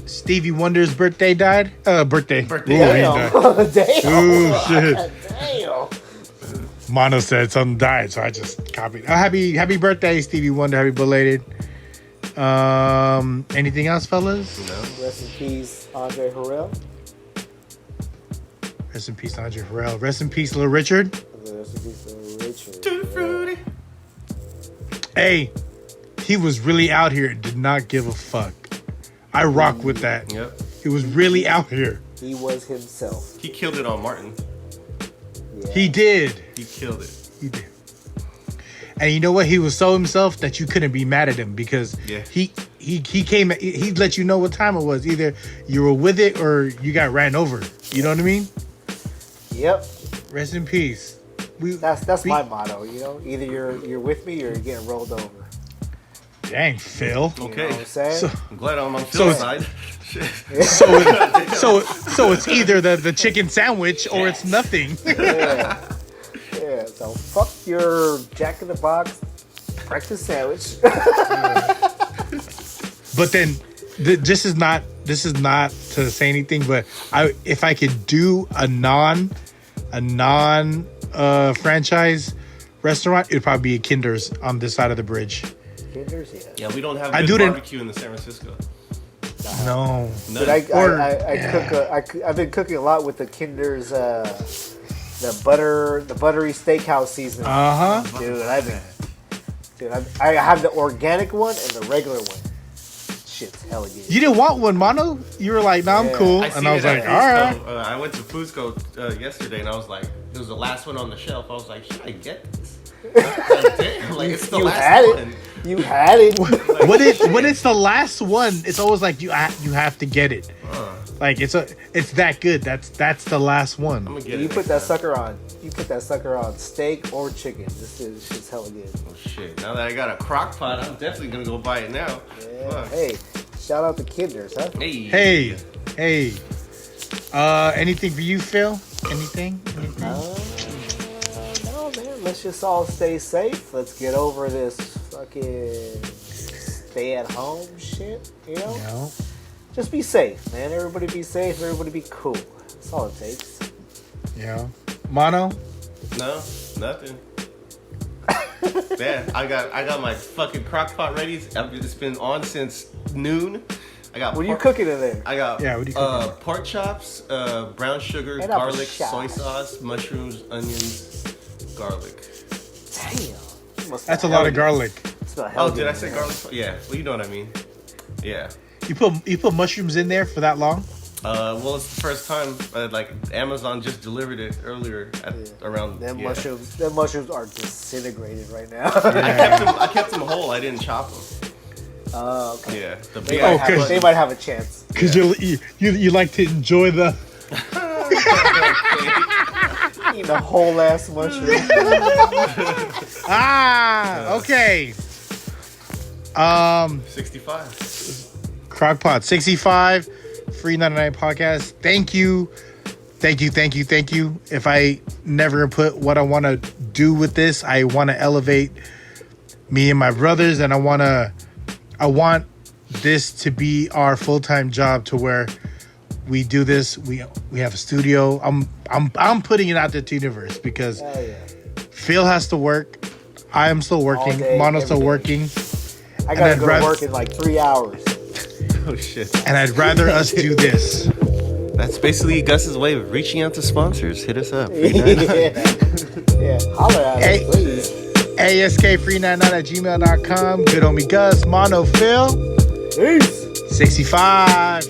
Stevie Wonder's birthday died. Birthday. Ooh, he died. Damn. Ooh, shit. Damn. Mono said something died, so I just copy. Happy birthday, Stevie Wonder. Happy belated. Anything else, fellas? No. Rest in peace, Andre Harrell. Rest in peace, Andre Harrell. Rest in peace, Little Richard. Rest in peace, Richard. Tutti frutti. Hey, he was really out here and did not give a fuck. I rock with that. Yep. He was really out here. He was himself. He killed it on Martin. Yeah. He did. He killed it. He did. And you know what? He was so himself that you couldn't be mad at him because he came. He let you know what time it was. Either you were with it or you got ran over. You know what I mean? Yep. Rest in peace. That's my motto. You know, either you're with me or you're getting rolled over. Dang, Phil. You know Okay. what I'm saying? So, I'm glad I'm on Phil's side. so it's either the chicken sandwich or it's nothing. Yeah. Yeah. So fuck your Jack in the Box breakfast sandwich. But then this is not to say anything, but if I could do a non franchise restaurant, it'd probably be a Kinder's on this side of the bridge. Kinder's, yeah. Yeah, we don't have I good do it in- barbecue in the San Francisco. No. None. But I've been cooking a lot with the Kinder's the buttery steakhouse seasoning. Dude, I have the organic one and the regular one. Shit's hella good. You didn't want one, Mono? You were like, "Nah, I'm cool," and I was like, "All right." I went to Foodsco yesterday, and I was like, it was the last one on the shelf. I was like, should I get this? Like, damn, like it's the last one. You had it. When it's the last one, it's always like you have to get it. Like it's that good. That's the last one. I'm gonna get it. You put that sucker on. You put that sucker on steak or chicken. This shit's hella good. Oh shit! Now that I got a crock pot, I'm definitely gonna go buy it now. Yeah. Fuck. Hey, shout out to Kinder's, huh? Hey. Hey. Anything for you, Phil? Anything? No, man. Let's just all stay safe. Let's get over this fucking stay at home shit. You know? No. Just be safe, man. Everybody be safe. Everybody be cool. That's all it takes. Yeah. Mono. No, nothing. Man, I got my fucking crock pot ready. It's been on since noon. I got. What are you cooking in there? I got Yeah, what are you cooking? Pork chops, brown sugar, And apple garlic, shot. soy sauce, mushrooms, onions, garlic. Damn. That's a lot of garlic. Oh, did I say garlic? Yeah, well, you know what I mean. Yeah. You put mushrooms in there for that long? Well, it's the first time. Like Amazon just delivered it earlier at around. Them mushrooms are disintegrated right now. I kept them whole. I didn't chop them. Oh, okay. Yeah. The They, big might have, they might have a chance. Because you like to enjoy the. Eat a whole ass mushroom. Okay. 65. Crockpot 65, Free99 podcast. Thank you. If I never put what I want to do with this, I want to elevate me and my brothers, and I want this to be our full-time job to where we do this. We have a studio. I'm putting it out there to the universe because Phil has to work. I am still working. All day, Mono's still every day. working. I gotta go to work in like 3 hours. Oh shit. And I'd rather us do this. That's basically Gus's way of reaching out to sponsors. Hit us up. Yeah. Holler at us, please. ASKFree99@gmail.com. Good homie Gus, Mono Phil. Peace. 65.